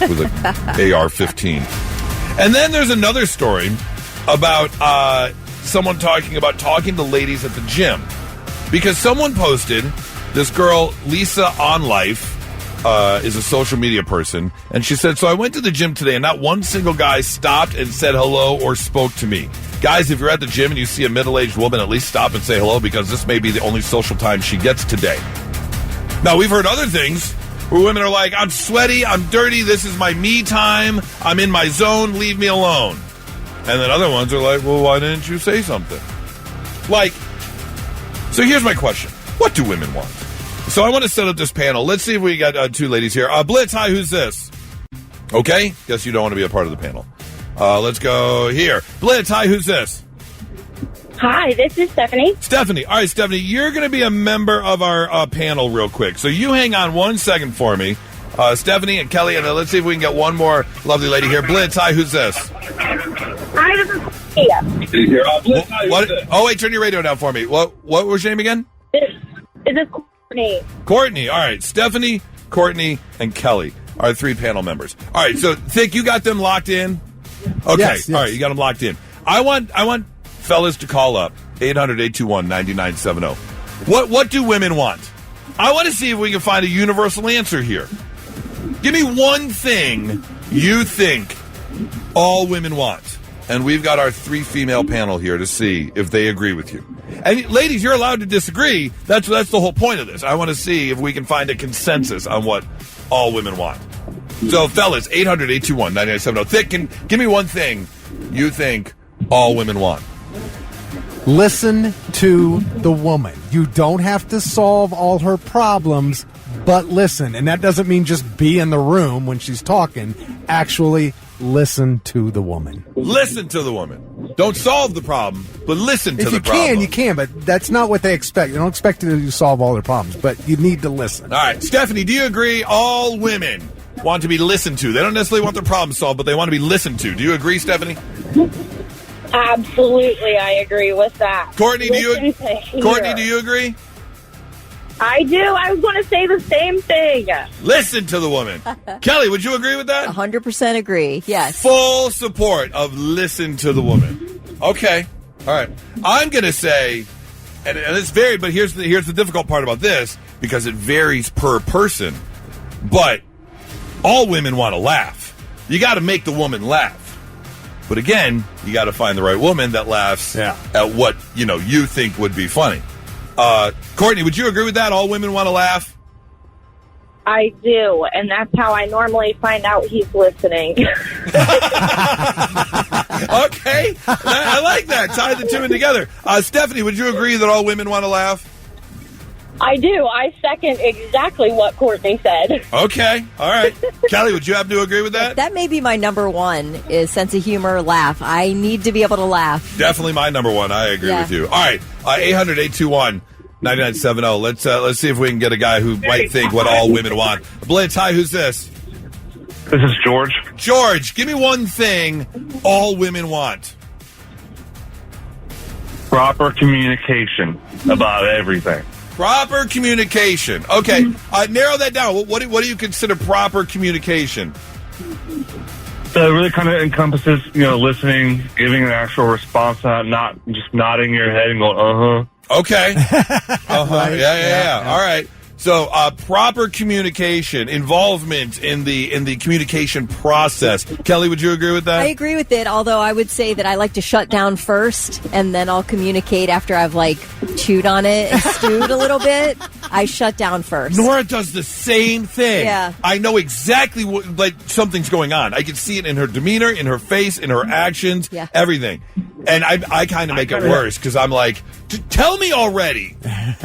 AR-15. And then there's another story about someone talking to ladies at the gym. Because someone posted, this girl, Lisa On Life, is a social media person, and she said, so I went to the gym today and not one single guy stopped and said hello or spoke to me. Guys, if you're at the gym and you see a middle-aged woman, at least stop and say hello, because this may be the only social time she gets today. Now, we've heard other things where women are like, I'm sweaty, I'm dirty, this is my me time, I'm in my zone, leave me alone. And then other ones are like, well, why didn't you say something? Like, so here's my question. What do women want? So I want to set up this panel. Let's see if we got two ladies here. Blitz, hi, who's this? Okay, guess you don't want to be a part of the panel. Let's go here. Blitz, hi, who's this? Hi, this is Stephanie. Stephanie. All right, Stephanie, you're going to be a member of our panel real quick. So you hang on 1 second for me. Stephanie and Kelly, and let's see if we can get one more lovely lady here. Blitz, hi, who's this? Hi, this is Courtney. Blitz, hi, who's this? Oh, wait, turn your radio down for me. What was your name again? This is Courtney. Courtney. All right, Stephanie, Courtney, and Kelly are three panel members. All right, so Thick, you got them locked in? Okay, yes. All right, you got them locked in. I want fellas to call up 800-821-9970. What do women want? I want to see if we can find a universal answer here. Give me one thing you think all women want. And we've got our three female panel here to see if they agree with you. And ladies, you're allowed to disagree. That's the whole point of this. I want to see if we can find a consensus on what all women want. So, fellas, 800-821-9970. Thick, give me one thing you think all women want. Listen to the woman. You don't have to solve all her problems, but listen. And that doesn't mean just be in the room when she's talking. Actually, listen to the woman. Listen to the woman. Don't solve the problem, but listen to the problem. If you can, but that's not what they expect. They don't expect you to solve all their problems, but you need to listen. All right. Stephanie, do you agree all women want to be listened to? They don't necessarily want their problem solved, but they want to be listened to. Do you agree, Stephanie? Absolutely, I agree with that. Courtney, do you agree? I do. I was going to say the same thing. Listen to the woman. Kelly, would you agree with that? 100% agree, yes. Full support of listen to the woman. Okay. All right. I'm going to say, and it's varied, but here's the difficult part about this, because it varies per person, but all women want to laugh. You got to make the woman laugh. But again, you got to find the right woman that laughs at what, you think would be funny. Courtney, would you agree with that? All women want to laugh? I do, and that's how I normally find out he's listening. Okay. I like that. Tie the two in together. Stephanie, would you agree that all women want to laugh? I do. I second exactly what Courtney said. Okay. All right. Kelly, would you happen to agree with that? That may be my number one, is sense of humor, laugh. I need to be able to laugh. Definitely my number one. I agree with you. All right. 800-821-9970. Let's see if we can get a guy who might think what all women want. Blitz, hi, who's this? This is George. George, give me one thing all women want. Proper communication about everything. Proper communication. Okay, narrow that down. What do you consider proper communication? So it really kind of encompasses, listening, giving an actual response, not just nodding your head and going, uh-huh. Okay. Uh-huh. Yeah. All right. So proper communication, involvement in the communication process. Kelly, would you agree with that? I agree with it, although I would say that I like to shut down first, and then I'll communicate after I've, chewed on it and stewed a little bit. I shut down first. Nora does the same thing. Yeah. I know exactly what, something's going on. I can see it in her demeanor, in her face, in her actions, everything. And I kind of make it worse because I'm like, tell me already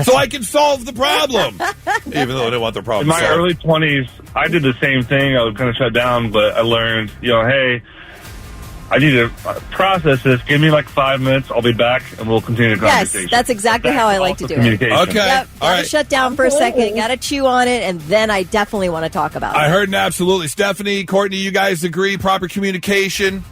so I can solve the problem. Even though I didn't want the problem solved. In my early 20s, I did the same thing. I would kind of shut down, but I learned, hey, I need to process this. Give me 5 minutes. I'll be back, and we'll continue the conversation. Yes, that's exactly how I like to do it. Okay. Yep, All right. Shut down for a second. Got to chew on it, and then I definitely want to talk about it. I heard absolutely. Stephanie, Courtney, you guys agree? Proper communication?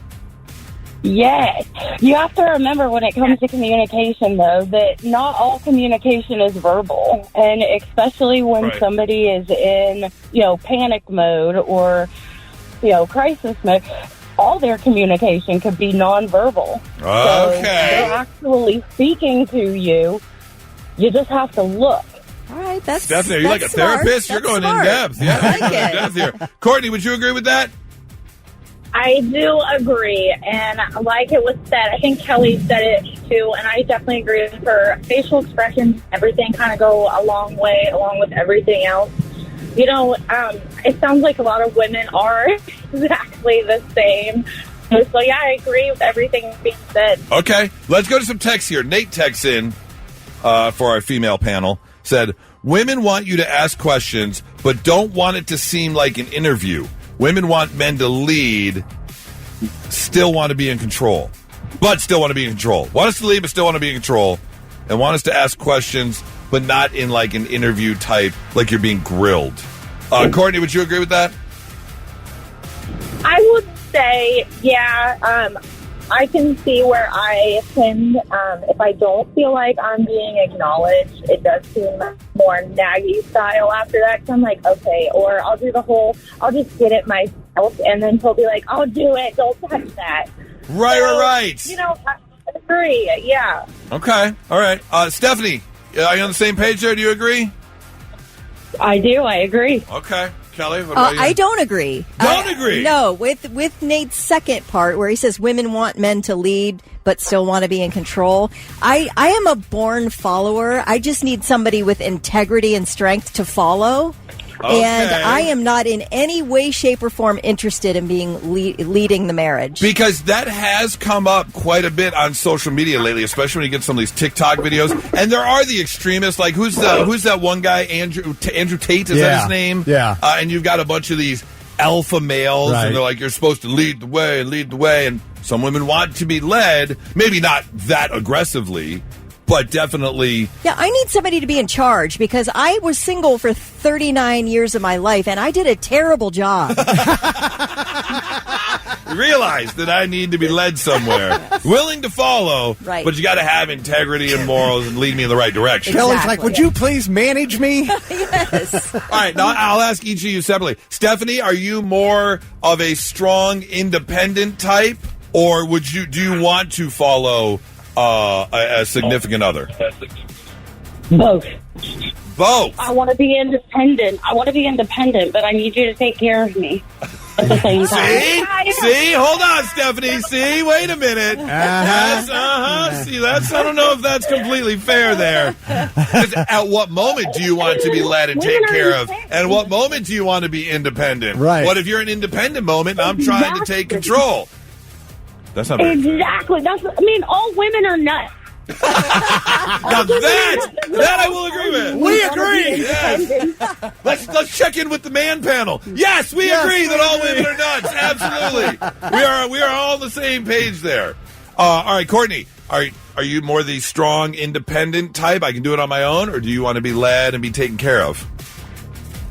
Yes. You have to remember when it comes to communication, though, that not all communication is verbal. And especially when somebody is in, panic mode or, crisis mode, all their communication could be nonverbal. Okay. So they're actually speaking to you. You just have to look. All right, that's Stephanie, are you like a therapist? You're going in depth. Yeah, I like in depth here. Courtney, would you agree with that? I do agree, and like it was said, I think Kelly said it too, and I definitely agree with her. Facial expressions, everything kind of go a long way along with everything else. It sounds like a lot of women are exactly the same. So, yeah, I agree with everything being said. Okay, let's go to some texts here. Nate texts in for our female panel, said, women want you to ask questions, but don't want it to seem like an interview. Women want men to lead, still want to be in control. Want us to lead, but still want to be in control. And want us to ask questions, but not in an interview type, like you're being grilled. Courtney, would you agree with that? I would say, I can see where I can, if I don't feel like I'm being acknowledged, it does seem more naggy style after that. So I'm like, okay, or I'll do I'll just get it myself, and then he'll be like, I'll do it, don't touch that. Right. I agree, yeah. Okay, all right. Stephanie, are you on the same page there? Do you agree? I do, I agree. Okay. Kelly, what about you? I don't agree. Don't agree? No, with Nate's second part where he says women want men to lead but still want to be in control. I am a born follower. I just need somebody with integrity and strength to follow. Okay. And I am not in any way, shape, or form interested in being leading the marriage. Because that has come up quite a bit on social media lately, especially when you get some of these TikTok videos. And there are the extremists, like who's that one guy, Andrew Tate, is that his name? Yeah. And you've got a bunch of these alpha males, and they're like, you're supposed to lead the way. And some women want to be led, maybe not that aggressively, but definitely. Yeah, I need somebody to be in charge because I was single for 39 years of my life, and I did a terrible job. Realize that I need to be led somewhere. Willing to follow, right. But you got to have integrity and morals and lead me in the right direction. Exactly. Kelly's like, would you please manage me? Yes. All right, now I'll ask each of you separately. Stephanie, are you more of a strong, independent type, or do you want to follow a significant other? Both. Both. I want to be independent. But I need you to take care of me at the same time. See? Hold on, Stephanie. See? Wait a minute. See, I don't know if that's completely fair there. 'Cause at what moment do you want to be led and taken care of? And what moment do you want to be independent? Right. What if you're an independent moment and I'm trying to take control? That's not very fair. Exactly. All women are nuts. Now that I will agree with. We agree. Yes. Let's check in with the man panel. Yes, we agree that all women are nuts. Absolutely. We are all on the same page there. All right, Courtney, are you more the strong, independent type? I can do it on my own, or do you want to be led and be taken care of?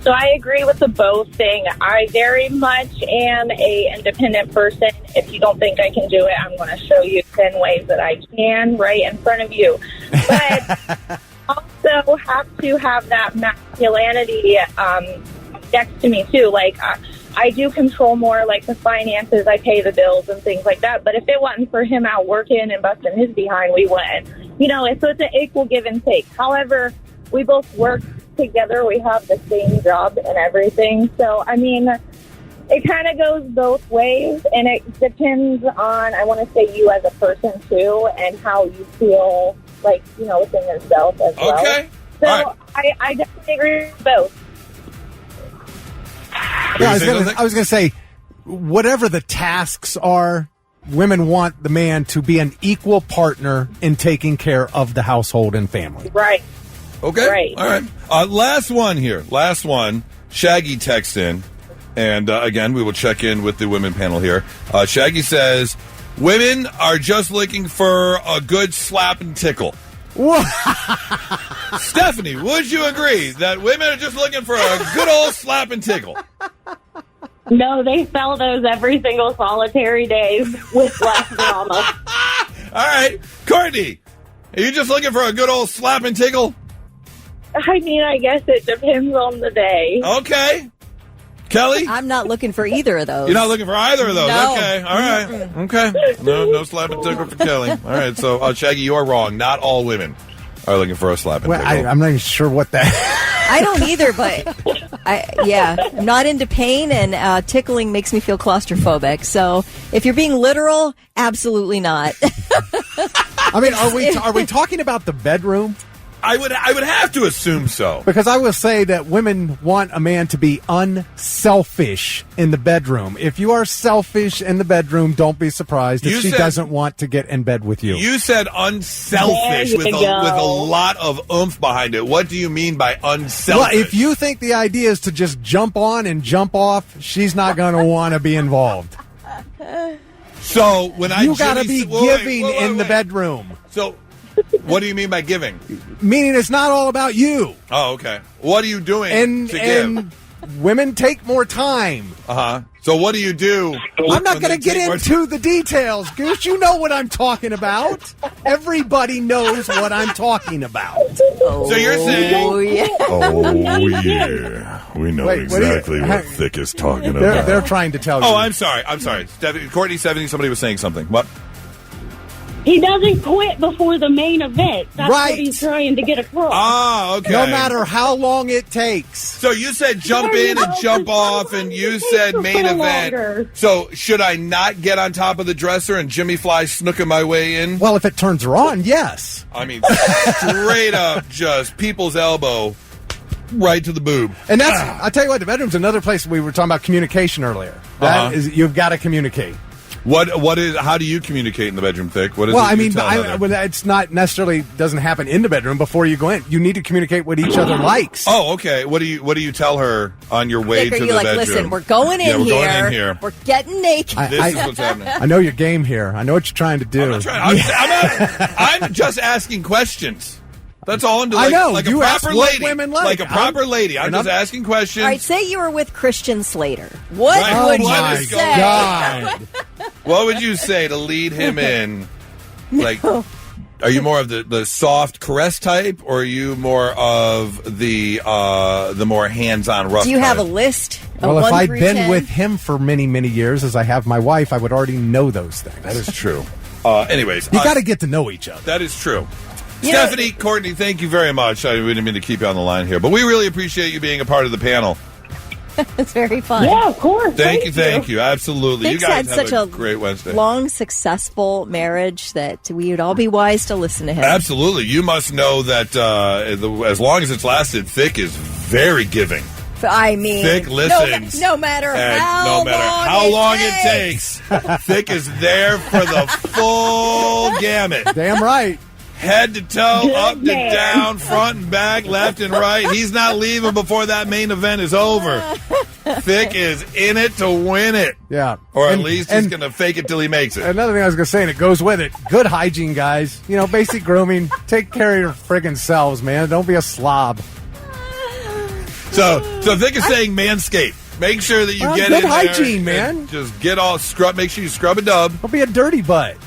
So I agree with the both thing. I very much am a independent person. If you don't think I can do it, I'm going to show you 10 ways that I can right in front of you. But also have to have that masculinity next to me, too. Like, I do control more, like, the finances. I pay the bills and things like that. But if it wasn't for him out working and busting his behind, we wouldn't. So it's an equal give and take. However, we both work together. We have the same job and everything. So, it kind of goes both ways, and it depends on, I want to say, you as a person, too, and how you feel, like, within yourself as well. Okay. So, right. I definitely agree with both. Yeah, I was going to say, whatever the tasks are, women want the man to be an equal partner in taking care of the household and family. Right. Okay. Right. All right. Last one here. Last one. Shaggy texts in. And again, we will check in with the women panel here. Shaggy says, women are just looking for a good slap and tickle. Stephanie, would you agree that women are just looking for a good old slap and tickle? No, they sell those every single solitary day with less drama. All right. Courtney, are you just looking for a good old slap and tickle? I guess it depends on the day. Okay. Kelly? I'm not looking for either of those. You're not looking for either of those? No. Okay. All right. Okay. No slap and tickle for Kelly. All right. So, Shaggy, you are wrong. Not all women are looking for a slap and tickle. I'm not even sure what that... I don't either, but I'm not into pain, and tickling makes me feel claustrophobic. So if you're being literal, absolutely not. Are we talking about the bedroom? I would have to assume so. Because I will say that women want a man to be unselfish in the bedroom. If you are selfish in the bedroom, don't be surprised if she doesn't want to get in bed with you. You said unselfish with a lot of oomph behind it. What do you mean by unselfish? Well, if you think the idea is to just jump on and jump off, she's not going to want to be involved. So when you got to be giving in the bedroom. So what do you mean by giving? Meaning it's not all about you. Oh, okay. What are you doing to give? And women take more time. Uh-huh. So what do you do? I'm not going to get into the details, Goose. You know what I'm talking about. Everybody knows what I'm talking about. So you're saying... Oh, yeah. Oh, yeah. We know exactly what Thick is talking about. They're trying to tell you. Oh, I'm sorry. Courtney, 70, somebody was saying something. What? He doesn't quit before the main event. That's Right. what he's trying to get across. Ah, okay. No matter how long it takes. So you said jump in and jump off, and you said main event. Longer. So should I not get on top of the dresser and Jimmy Fly snooking my way in? Well, if it turns her on, yes. I mean, straight up, just people's elbow right to the boob. And that's, I tell you what, the bedroom's another place we were talking about communication earlier. That is, you've got to communicate. What is? How do you communicate in the bedroom, Thick? What is? Well, it I mean, tell another? it's not necessarily doesn't happen in the bedroom before you go in. You need to communicate what each other likes. Oh, okay. What do you tell her on your way Thick, to are the you like, bedroom? listen, we're going in we're here. Going in here. We're getting naked. This is what's happening. I know your game here. I know what you're trying to do. I'm not trying. I'm just asking questions. That's all I'm doing. I know. Like You a ask proper what lady. women like. Like a proper lady. I'm just asking questions. All right, say you were with Christian Slater. What Right. would What you is say? going on? What would you say to lead him in? Like, are you more of the soft caress type, or are you more of the more hands-on rough Do you type? have a list? Well, if I'd been 10? with him for many, many years, as I have my wife, I would already know those things. That is true. Anyways, you got to get to know each other. That is true. Stephanie, Courtney, thank you very much. I didn't mean to keep you on the line here, but we really appreciate you being a part of the panel. It's very fun. Yeah, of course. Thank you. Absolutely. Thick's you guys had have such a great Wednesday. Long, successful marriage that we would all be wise to listen to him. Absolutely. You must know that as long as it's lasted, Thick is very giving. I mean, Thick listens. no matter And how no matter how long it takes, Thick is there for the full gamut. Damn right. Head to toe, Good up to man. down, front and back, left and right. He's not leaving before that main event is over. Thick is in it to win it. Yeah. Or at least he's going to fake it till he makes it. Another thing I was going to say, and it goes with it, good hygiene, guys. You know, basic grooming. Take care of your friggin' selves, man. Don't be a slob. So Thick is saying manscape. Make sure that you get good in hygiene, there man. and just get all scrub. Make sure you scrub a dub. Don't be a dirty butt.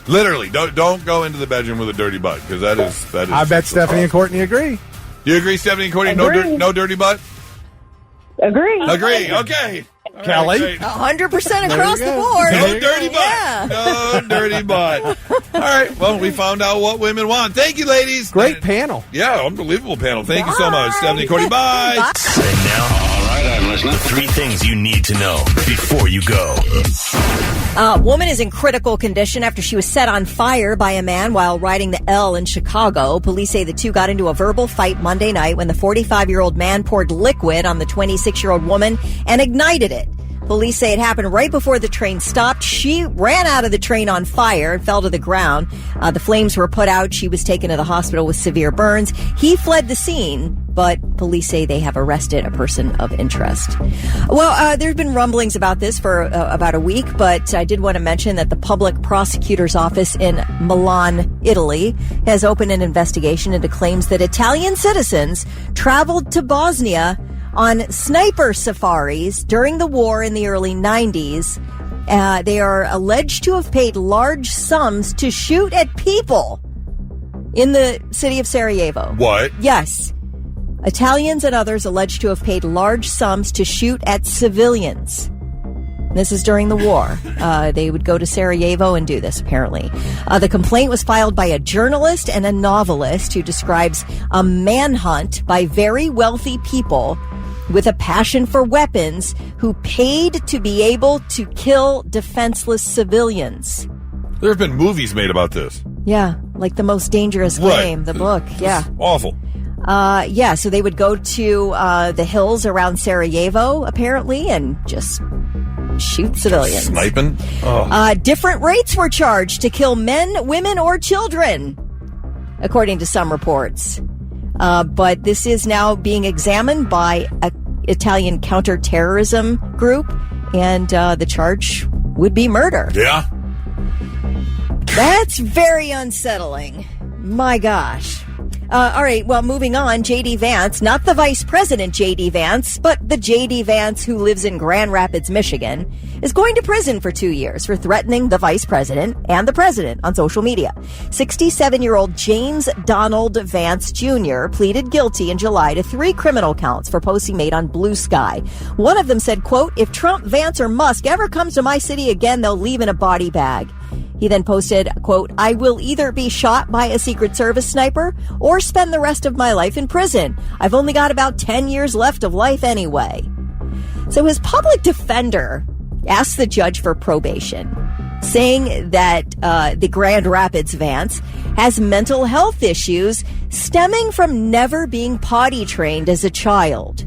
Literally, don't go into the bedroom with a dirty butt, because that is. I bet Stephanie and Courtney agree. Do you agree, Stephanie and Courtney? Agree. No dirty butt. Agree. Agree. Okay. All Kelly? right, great. 100% across the go. board. No dirty butt. Yeah. No dirty butt. All right. Well, we found out what women want. Thank you, ladies. Great panel. Yeah, unbelievable panel. Thank you so much, Stephanie and Courtney. Bye. And now, all right, I'm listening. 3 things you need to know before you go. Woman is in critical condition after she was set on fire by a man while riding the L in Chicago. Police say the two got into a verbal fight Monday night when the 45-year-old man poured liquid on the 26-year-old woman and ignited it. Police say it happened right before the train stopped. She ran out of the train on fire and fell to the ground. The flames were put out. She was taken to the hospital with severe burns. He fled the scene, but police say they have arrested a person of interest. Well, there's been rumblings about this for about a week, but I did want to mention that the public prosecutor's office in Milan, Italy, has opened an investigation into claims that Italian citizens traveled to Bosnia on sniper safaris during the war in the early 90s. They are alleged to have paid large sums to shoot at people in the city of Sarajevo. What? Yes. Italians and others alleged to have paid large sums to shoot at civilians. This is during the war. They would go to Sarajevo and do this, apparently. The complaint was filed by a journalist and a novelist who describes a manhunt by very wealthy people with a passion for weapons who paid to be able to kill defenseless civilians. There have been movies made about this. Yeah, like The Most Dangerous Game, the book. Yeah. Awful. Yeah, so they would go to the hills around Sarajevo, apparently, and just shoot civilians. Sniping? Oh. Different rates were charged to kill men, women, or children, according to some reports. But this is now being examined by an Italian counterterrorism group, and the charge would be murder. Yeah. That's very unsettling. My gosh. All right, well, moving on, J.D. Vance, not the Vice President J.D. Vance, but the J.D. Vance who lives in Grand Rapids, Michigan, is going to prison for 2 years for threatening the Vice President and the President on social media. 67-year-old James Donald Vance Jr. pleaded guilty in July to 3 criminal counts for posts he made on Blue Sky. One of them said, quote, "If Trump, Vance, or Musk ever comes to my city again, they'll leave in a body bag." He then posted, quote, "I will either be shot by a Secret Service sniper or spend the rest of my life in prison. I've only got about 10 years left of life anyway." So his public defender asked the judge for probation, saying that the Grand Rapids Vance has mental health issues stemming from never being potty trained as a child.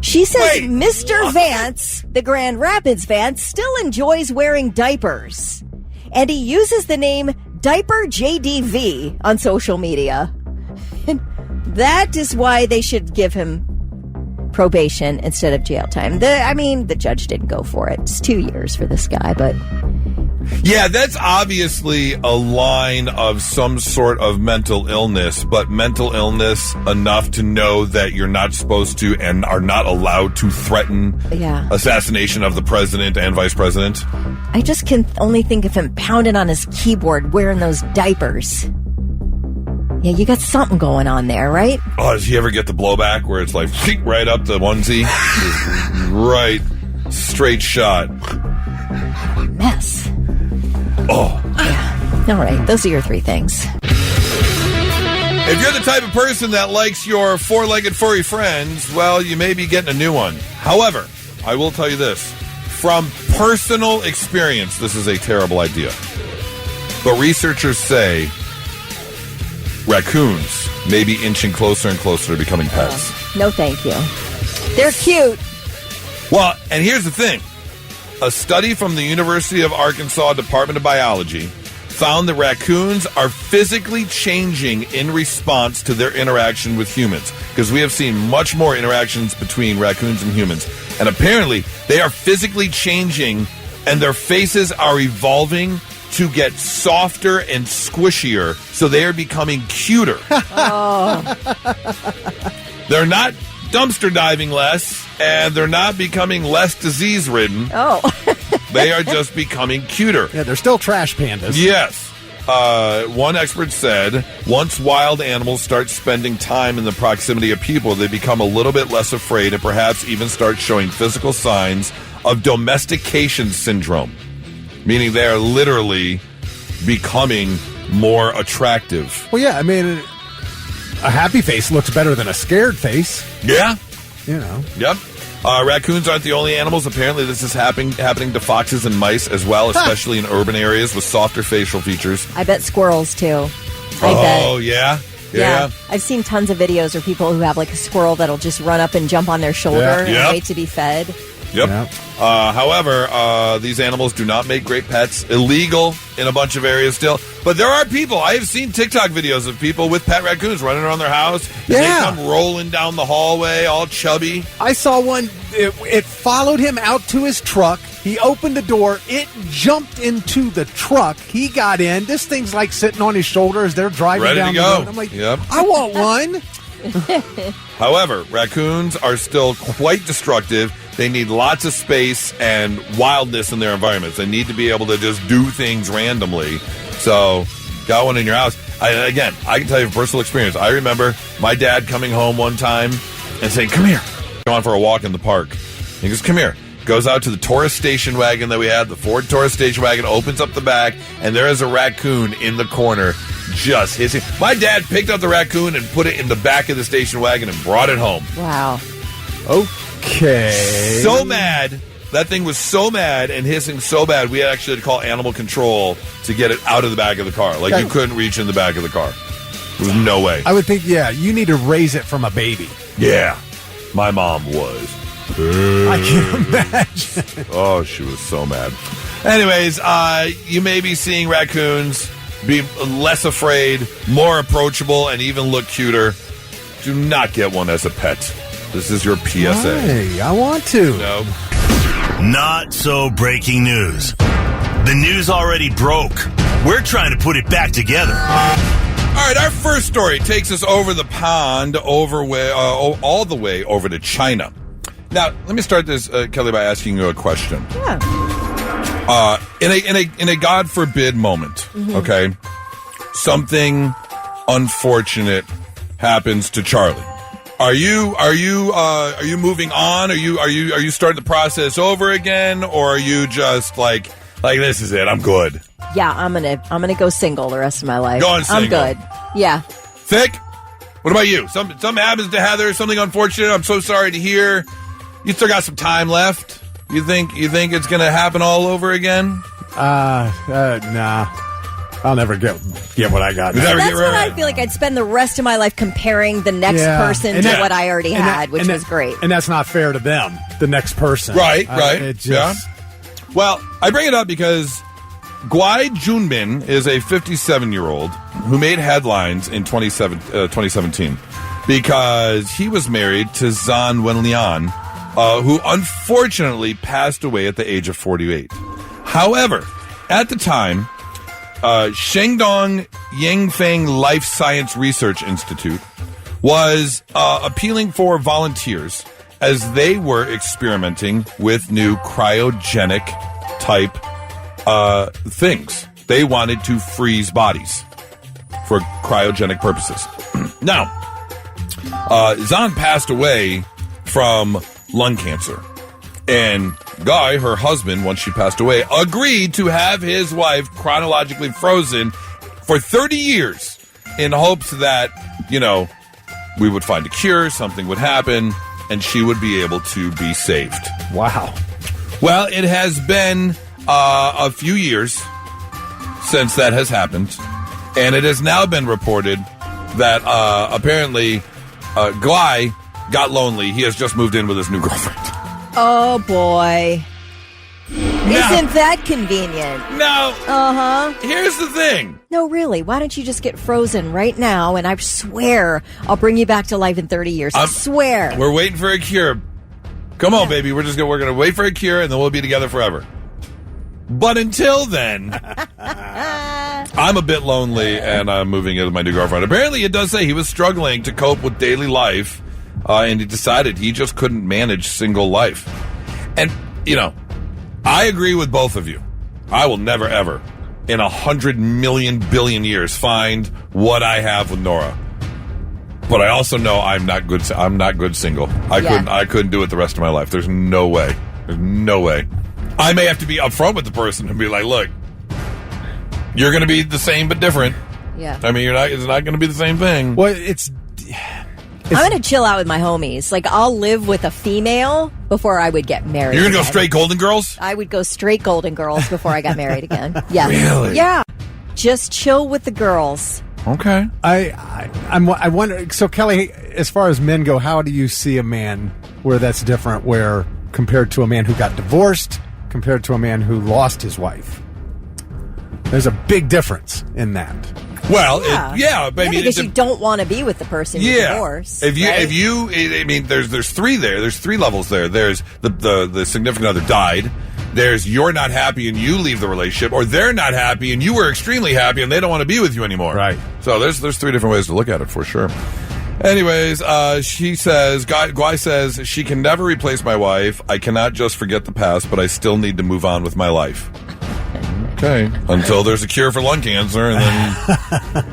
She says Mr. Vance, the Grand Rapids Vance, still enjoys wearing diapers. And he uses the name Diaper JDV on social media. And that is why they should give him probation instead of jail time. The judge didn't go for it. It's 2 years for this guy, but... Yeah, that's obviously a line of some sort of mental illness, but mental illness enough to know that you're not supposed to and are not allowed to threaten assassination of the president and vice president. I just can only think of him pounding on his keyboard wearing those diapers. Yeah, you got something going on there, right? Oh, does he ever get the blowback where it's like right up the onesie? Right, straight shot. Mess. Oh. Yeah. All right, those are your 3 things. If you're the type of person that likes your 4-legged furry friends, well, you may be getting a new one. However, I will tell you this. From personal experience, this is a terrible idea. But researchers say raccoons may be inching closer and closer to becoming pets. No, thank you. They're cute. Well, and here's the thing. A study from the University of Arkansas Department of Biology found that raccoons are physically changing in response to their interaction with humans, because we have seen much more interactions between raccoons and humans. And apparently, they are physically changing, and their faces are evolving to get softer and squishier, so they are becoming cuter. They're not dumpster diving less, and they're not becoming less disease-ridden. They are just becoming cuter. Yeah, they're still trash pandas. Yes. One expert said, once wild animals start spending time in the proximity of people, they become a little bit less afraid and perhaps even start showing physical signs of domestication syndrome, meaning they are literally becoming more attractive. Well, yeah, I mean, a happy face looks better than a scared face. Yeah. You know. Yep. Raccoons aren't the only animals. Apparently, this is happening to foxes and mice as well, especially in urban areas with softer facial features. I bet squirrels, too. Yeah? Yeah. I've seen tons of videos of people who have like a squirrel that'll just run up and jump on their shoulder and wait to be fed. Yep. However, these animals do not make great pets. Illegal in a bunch of areas still. But there are people. I have seen TikTok videos of people with pet raccoons running around their house. And they come rolling down the hallway, all chubby. I saw one. It followed him out to his truck. He opened the door. It jumped into the truck. He got in. This thing's like sitting on his shoulder as they're driving ready down to the go. road. I'm like, I want one. However, raccoons are still quite destructive. They need lots of space and wildness in their environments. They need to be able to just do things randomly. So, got one in your house. I can tell you from personal experience. I remember my dad coming home one time and saying, "Come here." Going for a walk in the park. He goes, "Come here." Goes out to the Taurus station wagon that we had, the Ford Taurus station wagon, opens up the back, and there is a raccoon in the corner just hissing. My dad picked up the raccoon and put it in the back of the station wagon and brought it home. Wow. Okay. So mad. That thing was so mad and hissing so bad, we actually had to call animal control to get it out of the back of the car. Like, you couldn't reach in the back of the car. There was no way. I would think, you need to raise it from a baby. Yeah. My mom was. I can imagine. Oh, she was so mad. Anyways, you may be seeing raccoons be less afraid, more approachable, and even look cuter. Do not get one as a pet. This is your PSA. Hey, I want to. No. Not so breaking news. The news already broke. We're trying to put it back together. All right, our first story takes us over the pond, all the way over to China. Now, let me start this, Kelly, by asking you a question. Yeah. In a God forbid moment, okay, something unfortunate happens to Charlie. Are you moving on? Are you starting the process over again, or are you just like this is it? I'm good. Yeah, I'm gonna go single the rest of my life. Going single. I'm good. Yeah. Thick? What about you? Something happens to Heather, something unfortunate. I'm so sorry to hear. You still got some time left. You think it's going to happen all over again? Nah. I'll never get what I got. That's what I feel like. I'd spend the rest of my life comparing the next person to what I already had, which was great. And that's not fair to them, the next person. Right. It just... Well, I bring it up because Gwai Junmin is a 57-year-old who made headlines in 2017 because he was married to Zhan Wenlian, who unfortunately passed away at the age of 48. However, at the time, Shandong Yangfang Life Science Research Institute was appealing for volunteers as they were experimenting with new cryogenic type things. They wanted to freeze bodies for cryogenic purposes. Now, Zhan passed away from lung cancer. And Guy, her husband, once she passed away, agreed to have his wife chronologically frozen for 30 years in hopes that, we would find a cure, something would happen, and she would be able to be saved. Wow. Well, it has been a few years since that has happened, and it has now been reported that apparently Guy got lonely. He has just moved in with his new girlfriend. Oh, boy. Isn't that convenient? No. Uh-huh. Here's the thing. No, really. Why don't you just get frozen right now, and I swear I'll bring you back to life in 30 years. I swear. We're waiting for a cure. Come on, baby. We're going to wait for a cure, and then we'll be together forever. But until then, I'm a bit lonely, and I'm moving in with my new girlfriend. Apparently, it does say he was struggling to cope with daily life, and he decided he just couldn't manage single life. And, I agree with both of you. I will never, ever, in 100 million billion years, find what I have with Nora. But I also know I'm not good single. I couldn't do it the rest of my life. There's no way. There's no way. I may have to be upfront with the person and be like, look, you're going to be the same but different. Yeah. I mean, it's not going to be the same thing. Well, I'm going to chill out with my homies. Like, I'll live with a female before I would get married. You're going to go straight Golden Girls? I would go straight Golden Girls before I got married again. Yeah. Really? Yeah. Just chill with the girls. Okay. I wonder, so Kelly, as far as men go, how do you see a man where that's different, where compared to a man who got divorced, compared to a man who lost his wife? There's a big difference in that. Well, because you don't want to be with the person you divorce. There's three there. There's three levels there. There's the significant other died. There's you're not happy and you leave the relationship, or they're not happy and you were extremely happy and they don't want to be with you anymore. Right. So there's three different ways to look at it for sure. Anyways, she says, Guy says, she can never replace my wife. I cannot just forget the past, but I still need to move on with my life. Okay. Until there's a cure for lung cancer, and then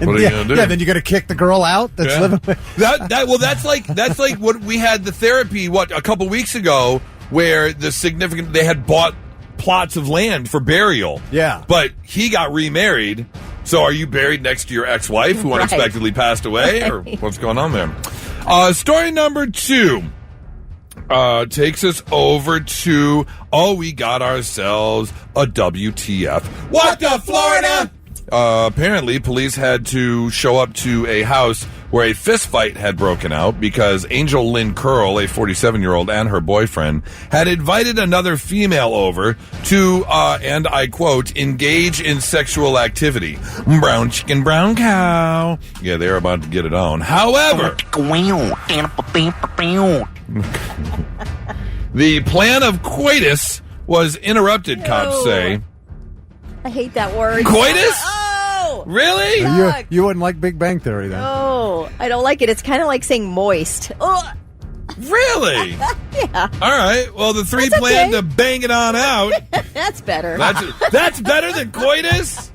what are you going to do? Yeah, then you got to kick the girl out that's living with... That's like what we had the therapy, a couple weeks ago, where they had bought plots of land for burial. Yeah. But he got remarried. So are you buried next to your ex-wife who unexpectedly passed away? Or what's going on there? Story number 2 takes us over to, we got ourselves a WTF. What the, Florida? Apparently, police had to show up to a house where a fist fight had broken out because Angel Lynn Curl, a 47-year-old, and her boyfriend had invited another female over to, and I quote, engage in sexual activity. Brown chicken, brown cow. Yeah, they're about to get it on. However, the plan of coitus was interrupted, cops say. I hate that word. Coitus? Oh! Really? You wouldn't like Big Bang Theory, then? No, I don't like it. It's kind of like saying moist. Ugh. Really? Yeah. All right. Well, the three plan to bang it on out. That's better. That's better than coitus?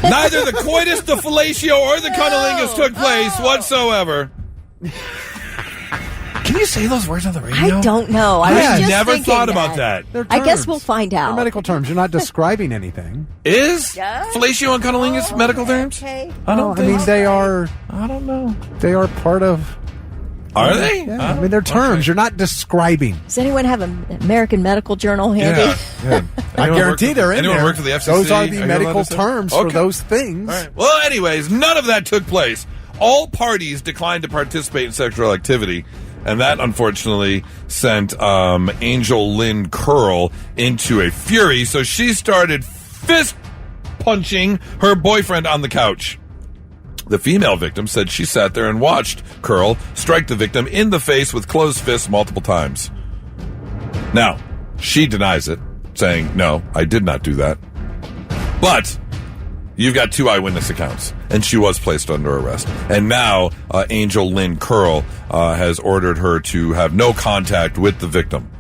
Neither the coitus, the fellatio, or the cunnilingus took place whatsoever. Can you say those words on the radio? I don't know. I was just never thinking thought about that. I guess we'll find out. They're medical terms. You're not describing anything. Is fellatio and cunnilingus medical terms? Okay. I don't think they are. I don't know. They are part of. Are they? Yeah, I mean, they're terms. You're not describing. Does anyone have an American Medical Journal handy? Yeah. I guarantee they're in there. Anyone work for the FCC? Those are the medical terms for those things. All right. Well, anyways, none of that took place. All parties declined to participate in sexual activity, and that unfortunately sent Angel Lynn Curl into a fury, so she started fist punching her boyfriend on the couch. The female victim said she sat there and watched Curl strike the victim in the face with closed fists multiple times. Now, she denies it, saying, "No, I did not do that." But you've got 2 eyewitness accounts, and she was placed under arrest. And now Angel Lynn Curl has ordered her to have no contact with the victim.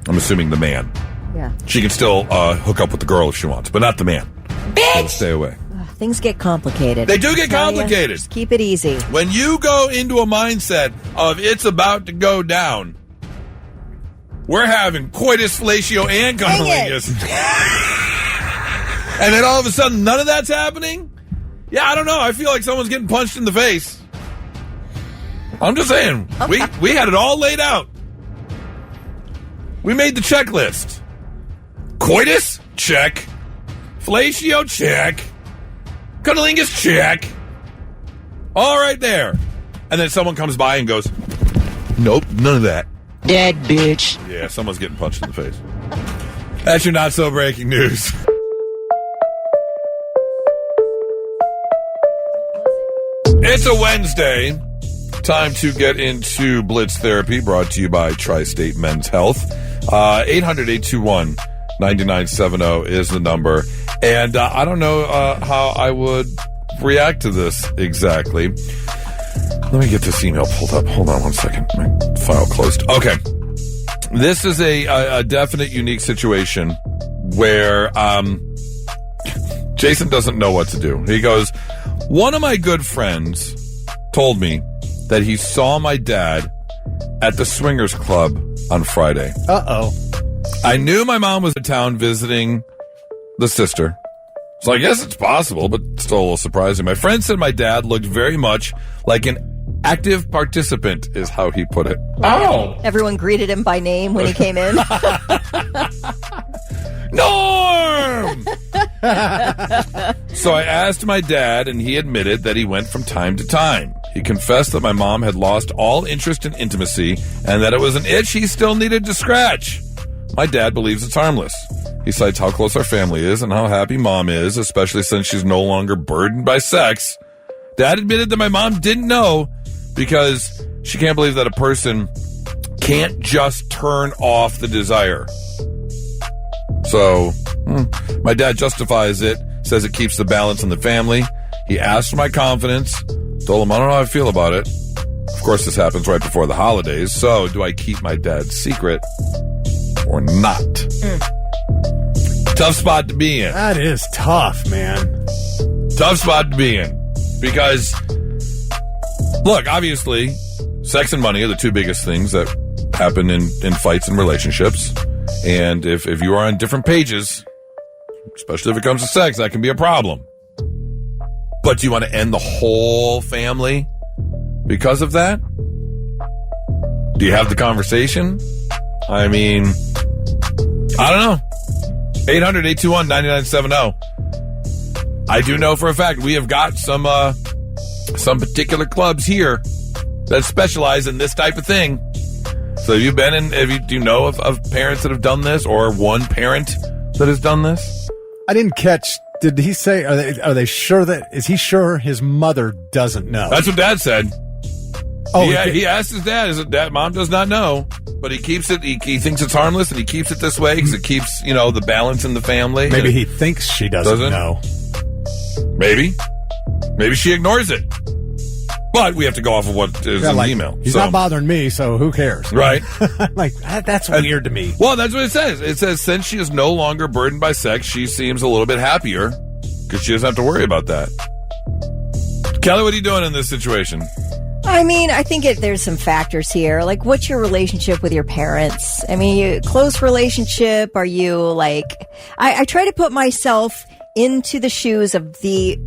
I'm assuming the man. Yeah. She can still hook up with the girl if she wants, but not the man. Bitch! Stay away. Things get complicated. They do get complicated. Just keep it easy. When you go into a mindset of it's about to go down, we're having coitus, fellatio, and cunnilingus. And then all of a sudden, none of that's happening? Yeah, I don't know. I feel like someone's getting punched in the face. I'm just saying. Okay. We had it all laid out. We made the checklist. Coitus? Check. Fellatio? Check. Cunnilingus? Check. All right there. And then someone comes by and goes, "Nope, none of that." Dead bitch. Yeah, someone's getting punched in the face. That's your not so breaking news. It's a Wednesday. Time to get into Blitz Therapy, brought to you by Tri-State Men's Health. 800-821-9970 is the number. And I don't know how I would react to this exactly. Let me get this email pulled up. Hold on one second. My file closed. Okay. This is a definite unique situation where Jason doesn't know what to do. He goes, "One of my good friends told me that he saw my dad at the Swingers Club on Friday. Uh-oh. I knew my mom was in town visiting the sister, so I guess it's possible, but still a little surprising. My friend said my dad looked very much like an active participant, is how he put it." Oh. Everyone greeted him by name when he came in. Norm! So I asked my dad, and he admitted that he went from time to time. He confessed that my mom had lost all interest in intimacy and that it was an itch he still needed to scratch. My dad believes it's harmless. He cites how close our family is and how happy mom is, especially since she's no longer burdened by sex. Dad admitted that my mom didn't know because she can't believe that a person can't just turn off the desire. So, my dad justifies it, says it keeps the balance in the family. He asked for my confidence, told him I don't know how I feel about it. Of course, this happens right before the holidays, so do I keep my dad's secret or not? Tough spot to be in. That is tough, man. Tough spot to be in. Because, look, obviously, sex and money are the 2 biggest things that happen in fights and relationships. And if you are on different pages, especially if it comes to sex, that can be a problem. But do you want to end the whole family because of that? Do you have the conversation? I mean, I don't know. 800-821-9970. I do know for a fact we have got some particular clubs here that specialize in this type of thing. So have you been in, do you know of parents that have done this, or one parent that has done this? I didn't catch, did he say, are they sure is he sure his mother doesn't know? That's what Dad said. Oh, he asked his dad, Mom does not know, but he keeps it, he thinks it's harmless, and he keeps it this way because it keeps, the balance in the family. Maybe he thinks she doesn't know. Maybe she ignores it. But we have to go off of what is in the email. He's not bothering me, so who cares? Right. That's weird to me. Well, that's what it says. It says, since she is no longer burdened by sex, she seems a little bit happier because she doesn't have to worry about that. Kelly, what are you doing in this situation? I mean, I think there's some factors here. Like, what's your relationship with your parents? I mean, close relationship? Are you like... I try to put myself into the shoes of the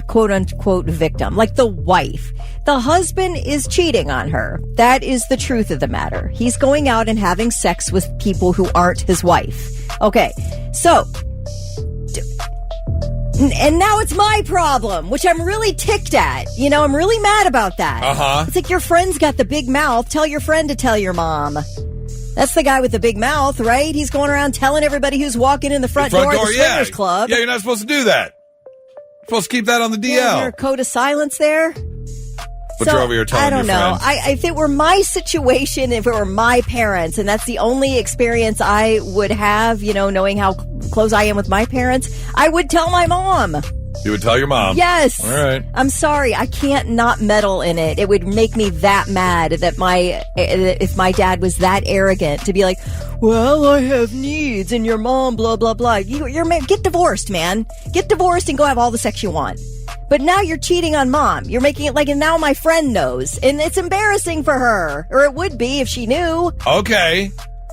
quote-unquote victim, like the wife. The husband is cheating on her. That is the truth of the matter. He's going out and having sex with people who aren't his wife. Okay, so... And now it's my problem, which I'm really ticked at. You know, I'm really mad about that. Uh-huh. It's like your friend's got the big mouth. Tell your friend to tell your mom. That's the guy with the big mouth, right? He's going around telling everybody who's walking in the front door of the swingers club. Yeah, you're not supposed to do that. You're supposed to keep that on the DL. Yeah, is there a code of silence there? But you're over here telling I don't your know. friends. If it were my situation, if it were my parents, and that's the only experience I would have, you know, knowing how close I am with my parents, I would tell my mom. You would tell your mom? Yes. All right. I'm sorry. I can't not meddle in it. It would make me that mad that if my dad was that arrogant to be like, well, I have needs and your mom, blah, blah, blah. Get divorced, man. Get divorced and go have all the sex you want. But now you're cheating on mom. You're making it like, and now my friend knows. And it's embarrassing for her. Or it would be if she knew. Okay.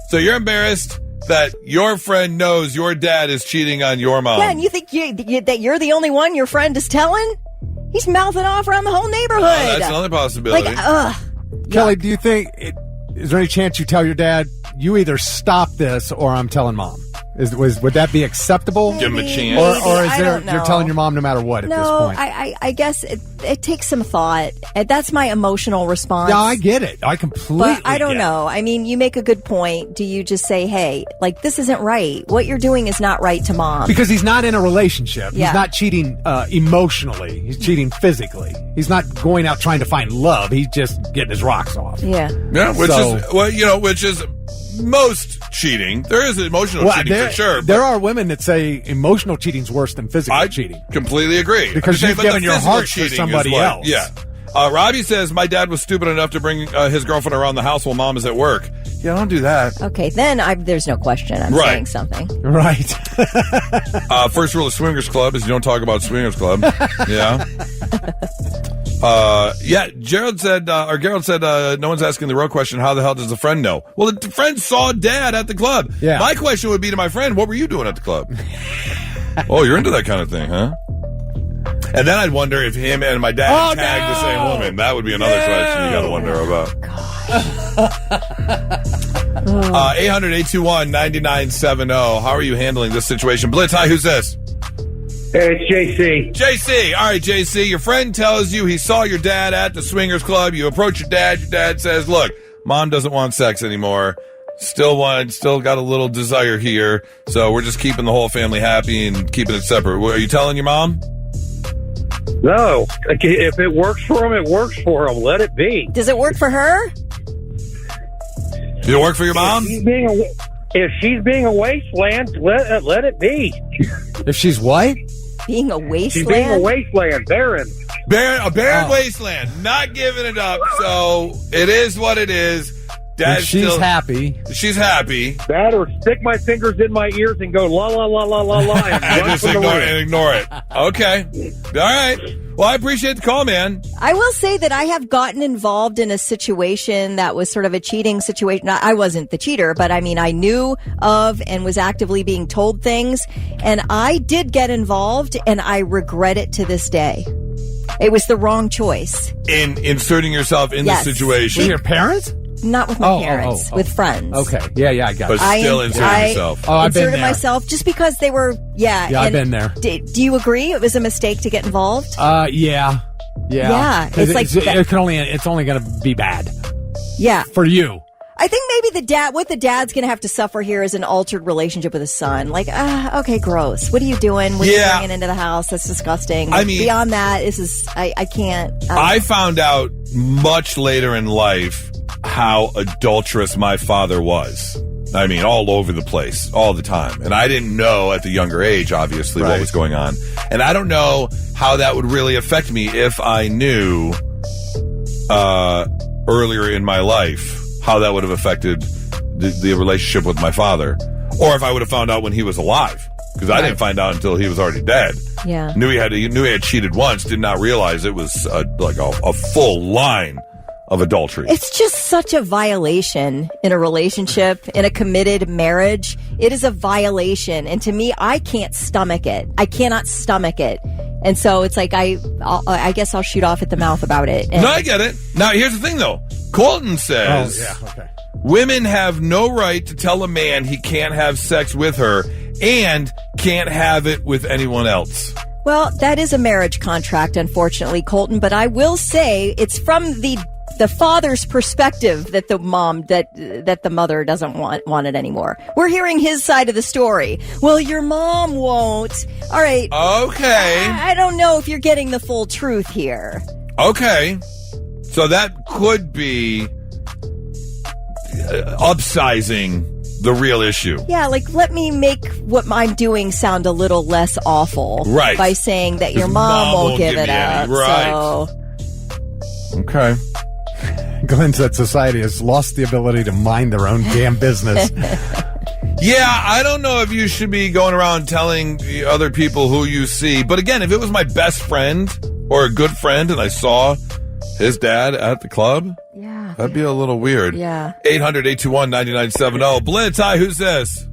So you're embarrassed that your friend knows your dad is cheating on your mom. Yeah, and you think that you're the only one your friend is telling? He's mouthing off around the whole neighborhood. That's another possibility. Like, Kelly, do you think, is there any chance you tell your dad, you either stop this or I'm telling mom? Would that be acceptable? Give him a chance. Or is I there, don't know. you're telling your mom no matter what at this No, point? I guess it takes some thought. That's my emotional response. No, I get it. I completely But I don't know. I mean, you make a good point. Do you just say, hey, like, this isn't right. What you're doing is not right to mom. Because he's not in a relationship. Yeah. He's not cheating emotionally. He's cheating physically. He's not going out trying to find love. He's just getting his rocks off. Yeah. Yeah, which is most cheating. There is emotional cheating for sure. There are women that say emotional cheating's worse than physical cheating. Completely agree. Because you've given your heart to somebody else. Yeah. Robbie says, my dad was stupid enough to bring his girlfriend around the house while mom is at work. Yeah, don't do that. Okay, then there's no question. I'm saying something. Right. First rule of Swingers Club is you don't talk about Swingers Club. Yeah. Gerald said, no one's asking the real question, how the hell does the friend know? Well, the friend saw dad at the club. Yeah. My question would be to my friend, what were you doing at the club? Oh, you're into that kind of thing, huh? And then I'd wonder if him and my dad tagged the same woman. That would be another question you got to wonder about. 800-821-9970. How are you handling this situation? Blitz, hi, who's this? Hey, it's JC. JC. All right, JC. Your friend tells you he saw your dad at the Swingers Club. You approach your dad. Your dad says, look, mom doesn't want sex anymore. Still got a little desire here. So we're just keeping the whole family happy and keeping it separate. Are you telling your mom? No. If it works for him, it works for him. Let it be. Does it work for her? Did it work for your mom? If she's being a wasteland, let it be. If she's what? Being a wasteland? She's being a wasteland. Barren. A barren wasteland. Not giving it up. So it is what it is. Dad's she's happy. She's happy. That or stick my fingers in my ears and go la la la la la la and just ignore it. Okay. All right. Well, I appreciate the call, man. I will say that I have gotten involved in a situation that was sort of a cheating situation. I wasn't the cheater, but I mean, I knew of and was actively being told things. And I did get involved, and I regret it to this day. It was the wrong choice. In inserting yourself in the situation. With your parents? Not with my parents, with friends. Okay. Yeah, I got it. But still inserting yourself. I've been there. Inserted myself just because they were, Yeah, I've been there. Do you agree it was a mistake to get involved? Yeah. Yeah. It's like it's only going to be bad. Yeah. For you. I think maybe what the dad's going to have to suffer here is an altered relationship with his son. Like, okay, gross. What are you doing? What are you bringing into the house? That's disgusting. I mean, beyond that, I can't. I found out much later in life how adulterous my father was. I mean, all over the place, all the time. And I didn't know at the younger age, obviously, what was going on. And I don't know how that would really affect me if I knew earlier in my life how that would have affected the relationship with my father. Or if I would have found out when he was alive. Because I didn't find out until he was already dead. Yeah. Knew he had cheated once, did not realize it was a full line of adultery. It's just such a violation in a relationship, in a committed marriage. It is a violation. And to me, I can't stomach it. I cannot stomach it. And so it's like, I guess I'll shoot off at the mouth about it. And no, I get it. Now, here's the thing, though. Colton says women have no right to tell a man he can't have sex with her and can't have it with anyone else. Well, that is a marriage contract, unfortunately, Colton. But I will say it's from the father's perspective that the mother doesn't want it anymore. We're hearing his side of the story. Well, your mom won't. All right. Okay. I don't know if you're getting the full truth here. Okay. So that could be upsizing the real issue. Yeah, like let me make what I'm doing sound a little less awful. Right. By saying that your mom won't give it up. Right. So. Okay. Glenn said society has lost the ability to mind their own damn business. Yeah, I don't know if you should be going around telling other people who you see. But again, if it was my best friend or a good friend and I saw his dad at the club, that'd be a little weird. Yeah. 800-821-9970. Blitz, hi, who's this?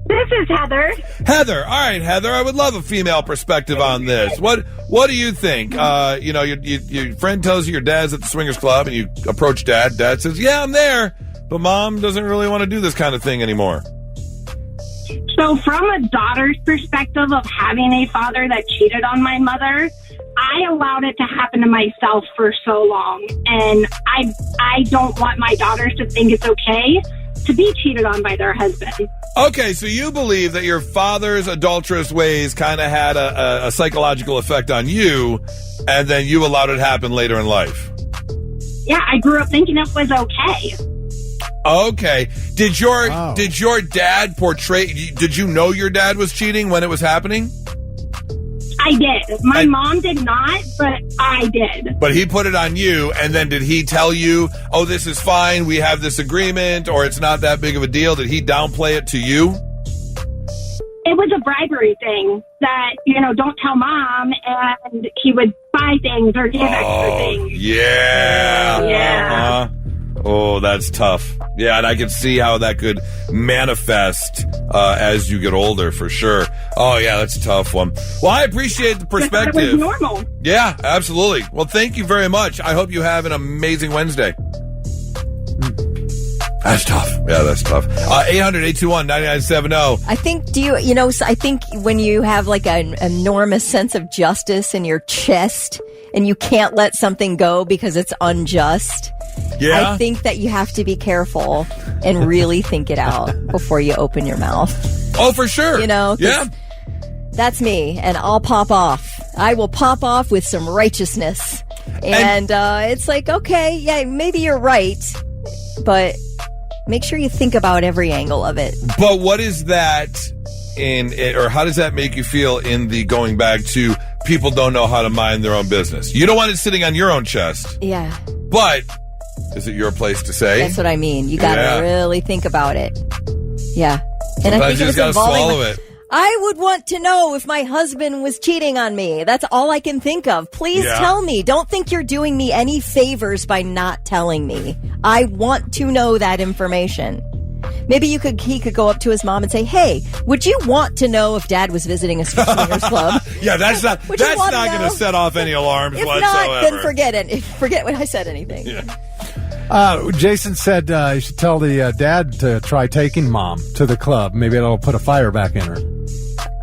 This is Heather. Heather. All right, Heather, I would love a female perspective on this. What do you think? Your friend tells you your dad's at the swingers club and you approach dad. Dad says, yeah, I'm there, but mom doesn't really want to do this kind of thing anymore. So from a daughter's perspective of having a father that cheated on my mother, I allowed it to happen to myself for so long. And I don't want my daughters to think it's okay to be cheated on by their husband. Okay, so you believe that your father's adulterous ways kind of had a psychological effect on you, and then you allowed it to happen later in life. Yeah, I grew up thinking it was okay. Okay. Did your dad portray... Did you know your dad was cheating when it was happening? I did. My mom did not, but I did. But he put it on you, and then did he tell you, oh, this is fine, we have this agreement, or it's not that big of a deal? Did he downplay it to you? It was a bribery thing that, don't tell mom, and he would buy things or give extra things. Yeah. Yeah. Oh, that's tough. Yeah, and I can see how that could manifest as you get older, for sure. Oh, yeah, that's a tough one. Well, I appreciate the perspective. It was normal. Yeah, absolutely. Well, thank you very much. I hope you have an amazing Wednesday. That's tough. Yeah, that's tough. 800-821-9970. I think, I think when you have like an enormous sense of justice in your chest and you can't let something go because it's unjust, yeah. I think that you have to be careful and really think it out before you open your mouth. Oh, for sure. Yeah. That's me, and I'll pop off. I will pop off with some righteousness. And it's like, okay, yeah, maybe you're right, but make sure you think about every angle of it. But what is that or how does that make you feel in the going back to people don't know how to mind their own business? You don't want it sitting on your own chest. Yeah. But is it your place to say? That's what I mean. You got to really think about it. Yeah. And sometimes I think you just got to swallow it. I would want to know if my husband was cheating on me. That's all I can think of. Please tell me. Don't think you're doing me any favors by not telling me. I want to know that information. Maybe he could go up to his mom and say, "Hey, would you want to know if Dad was visiting a swingers club?" Yeah, that's not going to set off any alarms if whatsoever. If not, then forget it. Forget when I said anything. Yeah. Jason said you should tell the dad to try taking mom to the club. Maybe it'll put a fire back in her.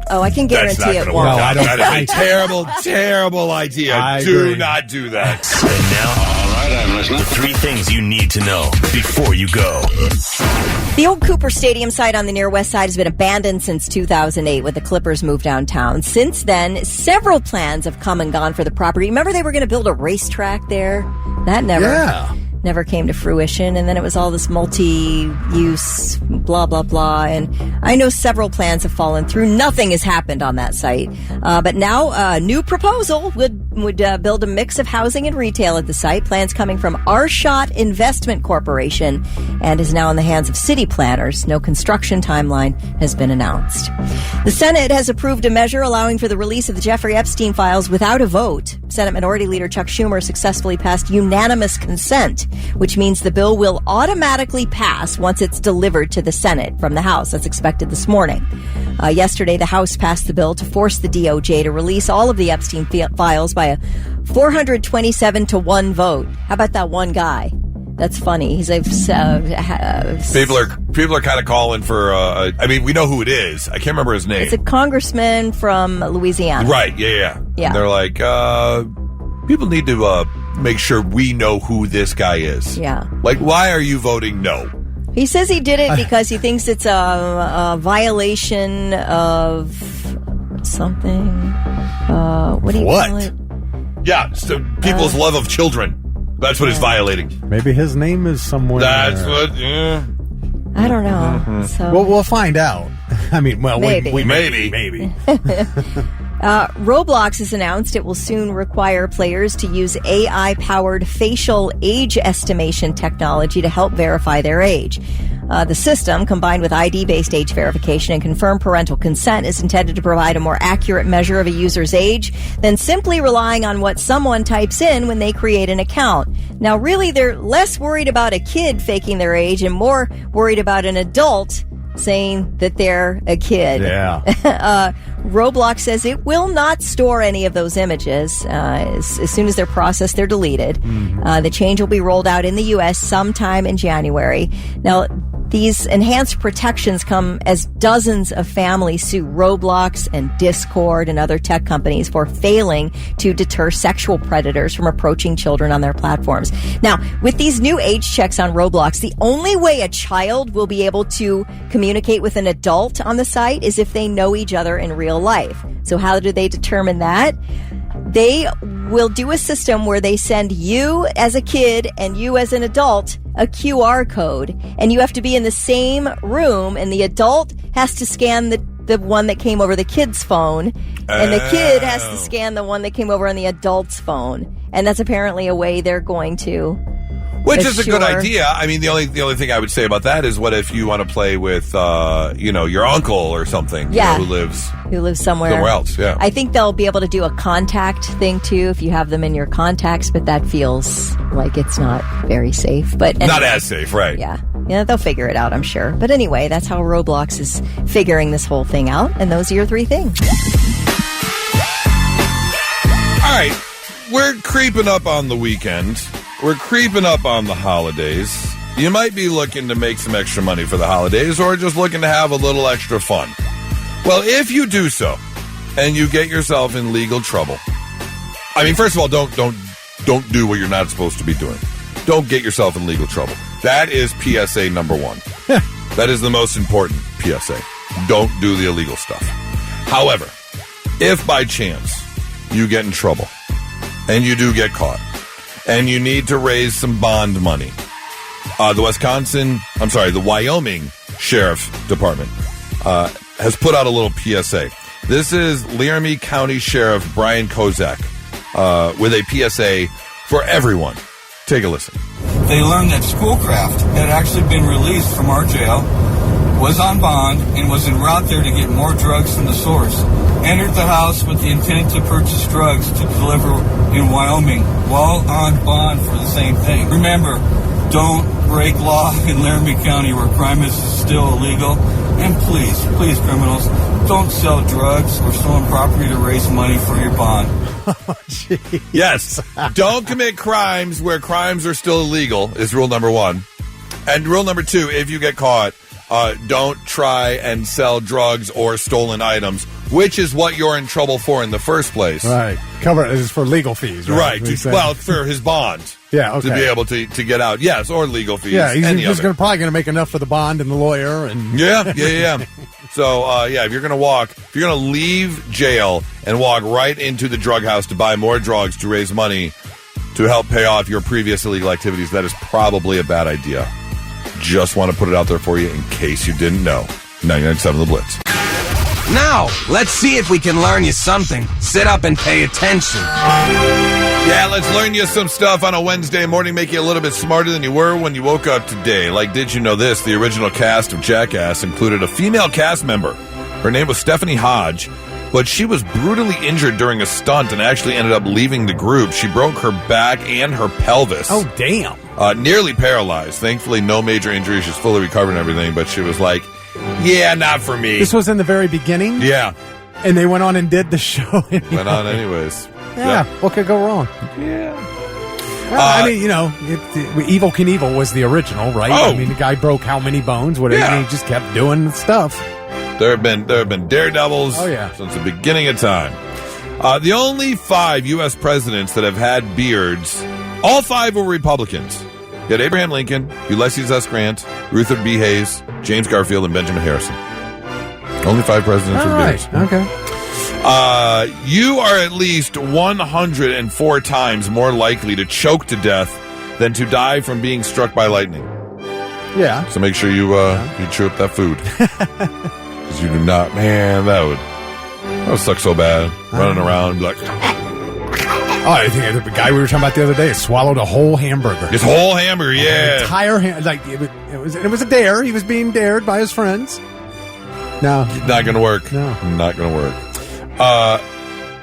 Oh, I can guarantee it won't. No, that is a terrible, terrible idea. Do not do that. And now, all right, I'm listening. The 3 things you need to know before you go. The old Cooper Stadium site on the near west side has been abandoned since 2008 when the Clippers moved downtown. Since then, several plans have come and gone for the property. Remember they were going to build a racetrack there? That never came to fruition, and then it was all this multi-use blah, blah, blah, and I know several plans have fallen through. Nothing has happened on that site. But now a new proposal would would build a mix of housing and retail at the site. Plans coming from Arshot Investment Corporation and is now in the hands of city planners. No construction timeline has been announced. The Senate has approved a measure allowing for the release of the Jeffrey Epstein files without a vote. Senate Minority Leader Chuck Schumer successfully passed unanimous consent, which means the bill will automatically pass once it's delivered to the Senate from the House. That's expected this morning. Yesterday, the House passed the bill to force the DOJ to release all of the Epstein files by a 427-1 vote. How about that one guy? That's funny. He's people are kind of calling for. I mean, we know who it is. I can't remember his name. It's a congressman from Louisiana. Right? Yeah. Yeah. And they're like, people need to make sure we know who this guy is. Yeah. Like, why are you voting no? He says he did it because he thinks it's a violation of something. What do you call it? Yeah, so people's love of children. That's what it's violating. Maybe his name is somewhere. That's what. Yeah. I don't know. Mm-hmm. So well, we'll find out. I mean, well, maybe. Maybe. Roblox has announced it will soon require players to use AI-powered facial age estimation technology to help verify their age. The system, combined with ID-based age verification and confirmed parental consent, is intended to provide a more accurate measure of a user's age than simply relying on what someone types in when they create an account. Now, really, they're less worried about a kid faking their age and more worried about an adult saying that they're a kid. Yeah. Roblox says it will not store any of those images. As soon as they're processed, they're deleted. The change will be rolled out in the U.S. sometime in January. Now, these enhanced protections come as dozens of families sue Roblox and Discord and other tech companies for failing to deter sexual predators from approaching children on their platforms. Now, with these new age checks on Roblox, the only way a child will be able to communicate with an adult on the site is if they know each other in real life. So how do they determine that? They will do a system where they send you as a kid and you as an adult a QR code, and you have to be in the same room, and the adult has to scan the one that came over the kid's phone, and the kid has to scan the one that came over on the adult's phone. And that's apparently a way they're going to Which is a good idea. I mean, the only thing I would say about that is, what if you want to play with, your uncle or something, who lives somewhere else? Yeah, I think they'll be able to do a contact thing too if you have them in your contacts, but that feels like it's not very safe. But anyway, not as safe, right? Yeah, they'll figure it out, I'm sure. But anyway, that's how Roblox is figuring this whole thing out, and those are your three things. All right, we're creeping up on the weekend. We're creeping up on the holidays. You might be looking to make some extra money for the holidays, or just looking to have a little extra fun. Well, if you do so, and you get yourself in legal trouble, I mean, first of all, don't do what you're not supposed to be doing. Don't get yourself in legal trouble. That is PSA number one. That is the most important PSA. Don't do the illegal stuff. However, if by chance you get in trouble, and you do get caught, and you need to raise some bond money, the Wyoming Sheriff's Department has put out a little PSA. This is Laramie County Sheriff Brian Kozak with a PSA for everyone. Take a listen. They learned that Schoolcraft had actually been released from our jail, was on bond, and was en route there to get more drugs from the source. Entered the house with the intent to purchase drugs to deliver in Wyoming while on bond for the same thing. Remember, don't break law in Laramie County where crime is still illegal. And please, criminals, don't sell drugs or stolen property to raise money for your bond. Yes, don't commit crimes where crimes are still illegal is rule number one. And rule number two, if you get caught, don't try and sell drugs or stolen items, which is what you're in trouble for in the first place. Right. Cover it is for legal fees, right? Well, for his bond. Yeah, okay. To be able to get out. Yes, or legal fees. Yeah, he's probably going to make enough for the bond and the lawyer. And Yeah. So, if you're going to leave jail and walk right into the drug house to buy more drugs to raise money to help pay off your previous illegal activities, that is probably a bad idea. Just want to put it out there for you in case you didn't know. 99.7 The Blitz. Now, let's see if we can learn you something. Sit up and pay attention. Yeah, let's learn you some stuff on a Wednesday morning, make you a little bit smarter than you were when you woke up today. Like, did you know this? The original cast of Jackass included a female cast member. Her name was Stephanie Hodge, but she was brutally injured during a stunt and actually ended up leaving the group. She broke her back and her pelvis. Oh, damn. Nearly paralyzed. Thankfully, no major injuries. She's fully recovered and everything, but she was like, yeah, not for me. This was in the very beginning? Yeah. And they went on and did the show anyway. Went on anyways. Yeah. What could go wrong? Yeah. Well, I mean, Evil Knievel was the original, right? Oh. I mean, the guy broke how many bones? Whatever. Yeah. He just kept doing stuff. There have been daredevils since the beginning of time. The only 5 U.S. presidents that have had beards, all 5 were Republicans. You had Abraham Lincoln, Ulysses S. Grant, Ruther B. Hayes, James Garfield, and Benjamin Harrison. Only 5 presidents with beards. Okay. You are at least 104 times more likely to choke to death than to die from being struck by lightning. Yeah. So make sure you chew up that food. Because you do not, man, that would suck so bad. Running around like... Oh, I think the guy we were talking about the other day swallowed a whole hamburger. His whole hamburger, yeah. An entire it was a dare. He was being dared by his friends. No. Not going to work. No. Not going to work.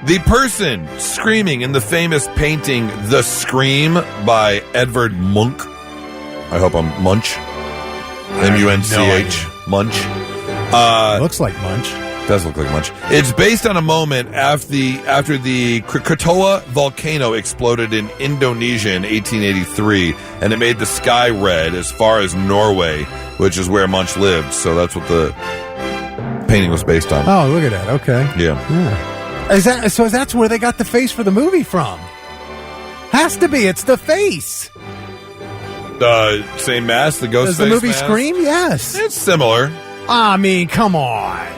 The person screaming in the famous painting The Scream by Edvard Munch. I hope I'm Munch. M-U-N-C-H. Munch. Looks like Munch. Does look like Munch. It's based on a moment after the Krakatoa volcano exploded in Indonesia in 1883, and it made the sky red as far as Norway, which is where Munch lived. So that's what the painting was based on. Oh, look at that. Okay. Yeah. Is that's where they got the face for the movie from? Has to be. It's the face. Same mask, the ghost Does face the movie mask? Scream? Yes. It's similar. I mean, come on.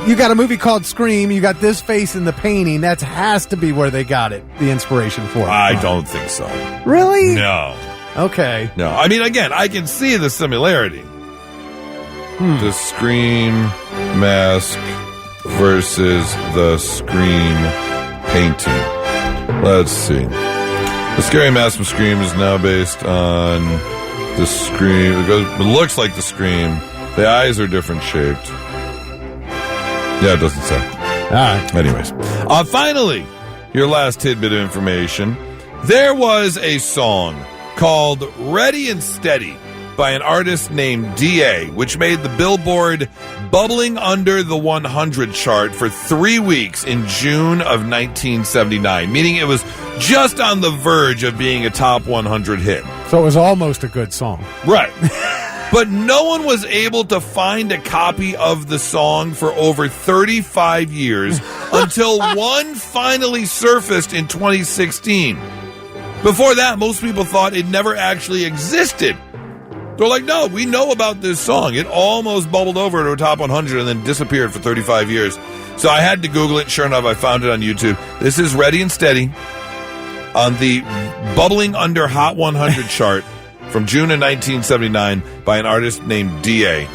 You got a movie called Scream. You got this face in the painting. That has to be where they got it, the inspiration for it. I don't think so. Really? No. Okay. No. I mean, again, I can see the similarity. The Scream mask versus the Scream painting. Let's see. The scary mask from Scream is now based on the Scream. It looks like the Scream. The eyes are different shaped. Yeah, it doesn't say. All right. Anyways. Finally, your last tidbit of information. There was a song called Ready and Steady by an artist named D.A., which made the Billboard bubbling under the 100 chart for 3 weeks in June of 1979, meaning it was just on the verge of being a top 100 hit. So it was almost a good song. Right. But no one was able to find a copy of the song for over 35 years until one finally surfaced in 2016. Before that, most people thought it never actually existed. They're like, no, we know about this song. It almost bubbled over to a top 100 and then disappeared for 35 years. So I had to Google it. Sure enough, I found it on YouTube. This is Ready and Steady on the bubbling under Hot 100 chart from June of 1979 by an artist named D.A.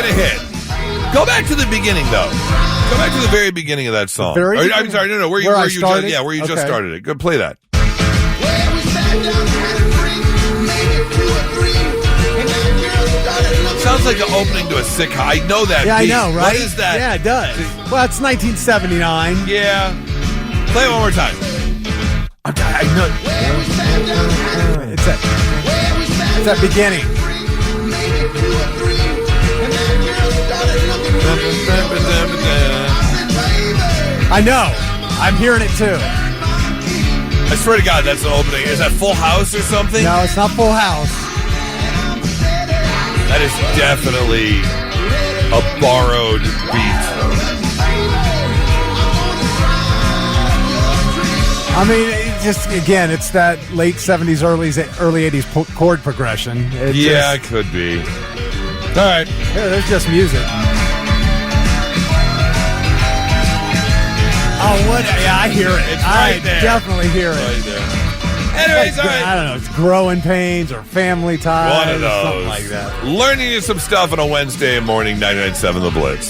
A hit. Go back to the beginning, though. Go back to the very beginning of that song. I'm sorry, no, where you just started it. Go play that. Sounds like the opening to a sitcom. I know that. Yeah, beat. I know, right? What is that? Yeah, it does. Well, it's 1979. Yeah. Play it one more time. I know. It's that beginning. I know. I'm hearing it too. I swear to God, that's the opening. Is that Full House or something? No, it's not Full House. That is definitely a borrowed beat. I mean, just, again, it's that late 70s, early 80s chord progression. It could be. All right. Yeah, there's just music. Oh, what? Yeah, I hear it. It's right there. I definitely hear it. Right there. Anyways, all right. I don't know. It's Growing Pains or Family Ties. One of those. Something like that. Learning you some stuff on a Wednesday morning, 99.7 The Blitz.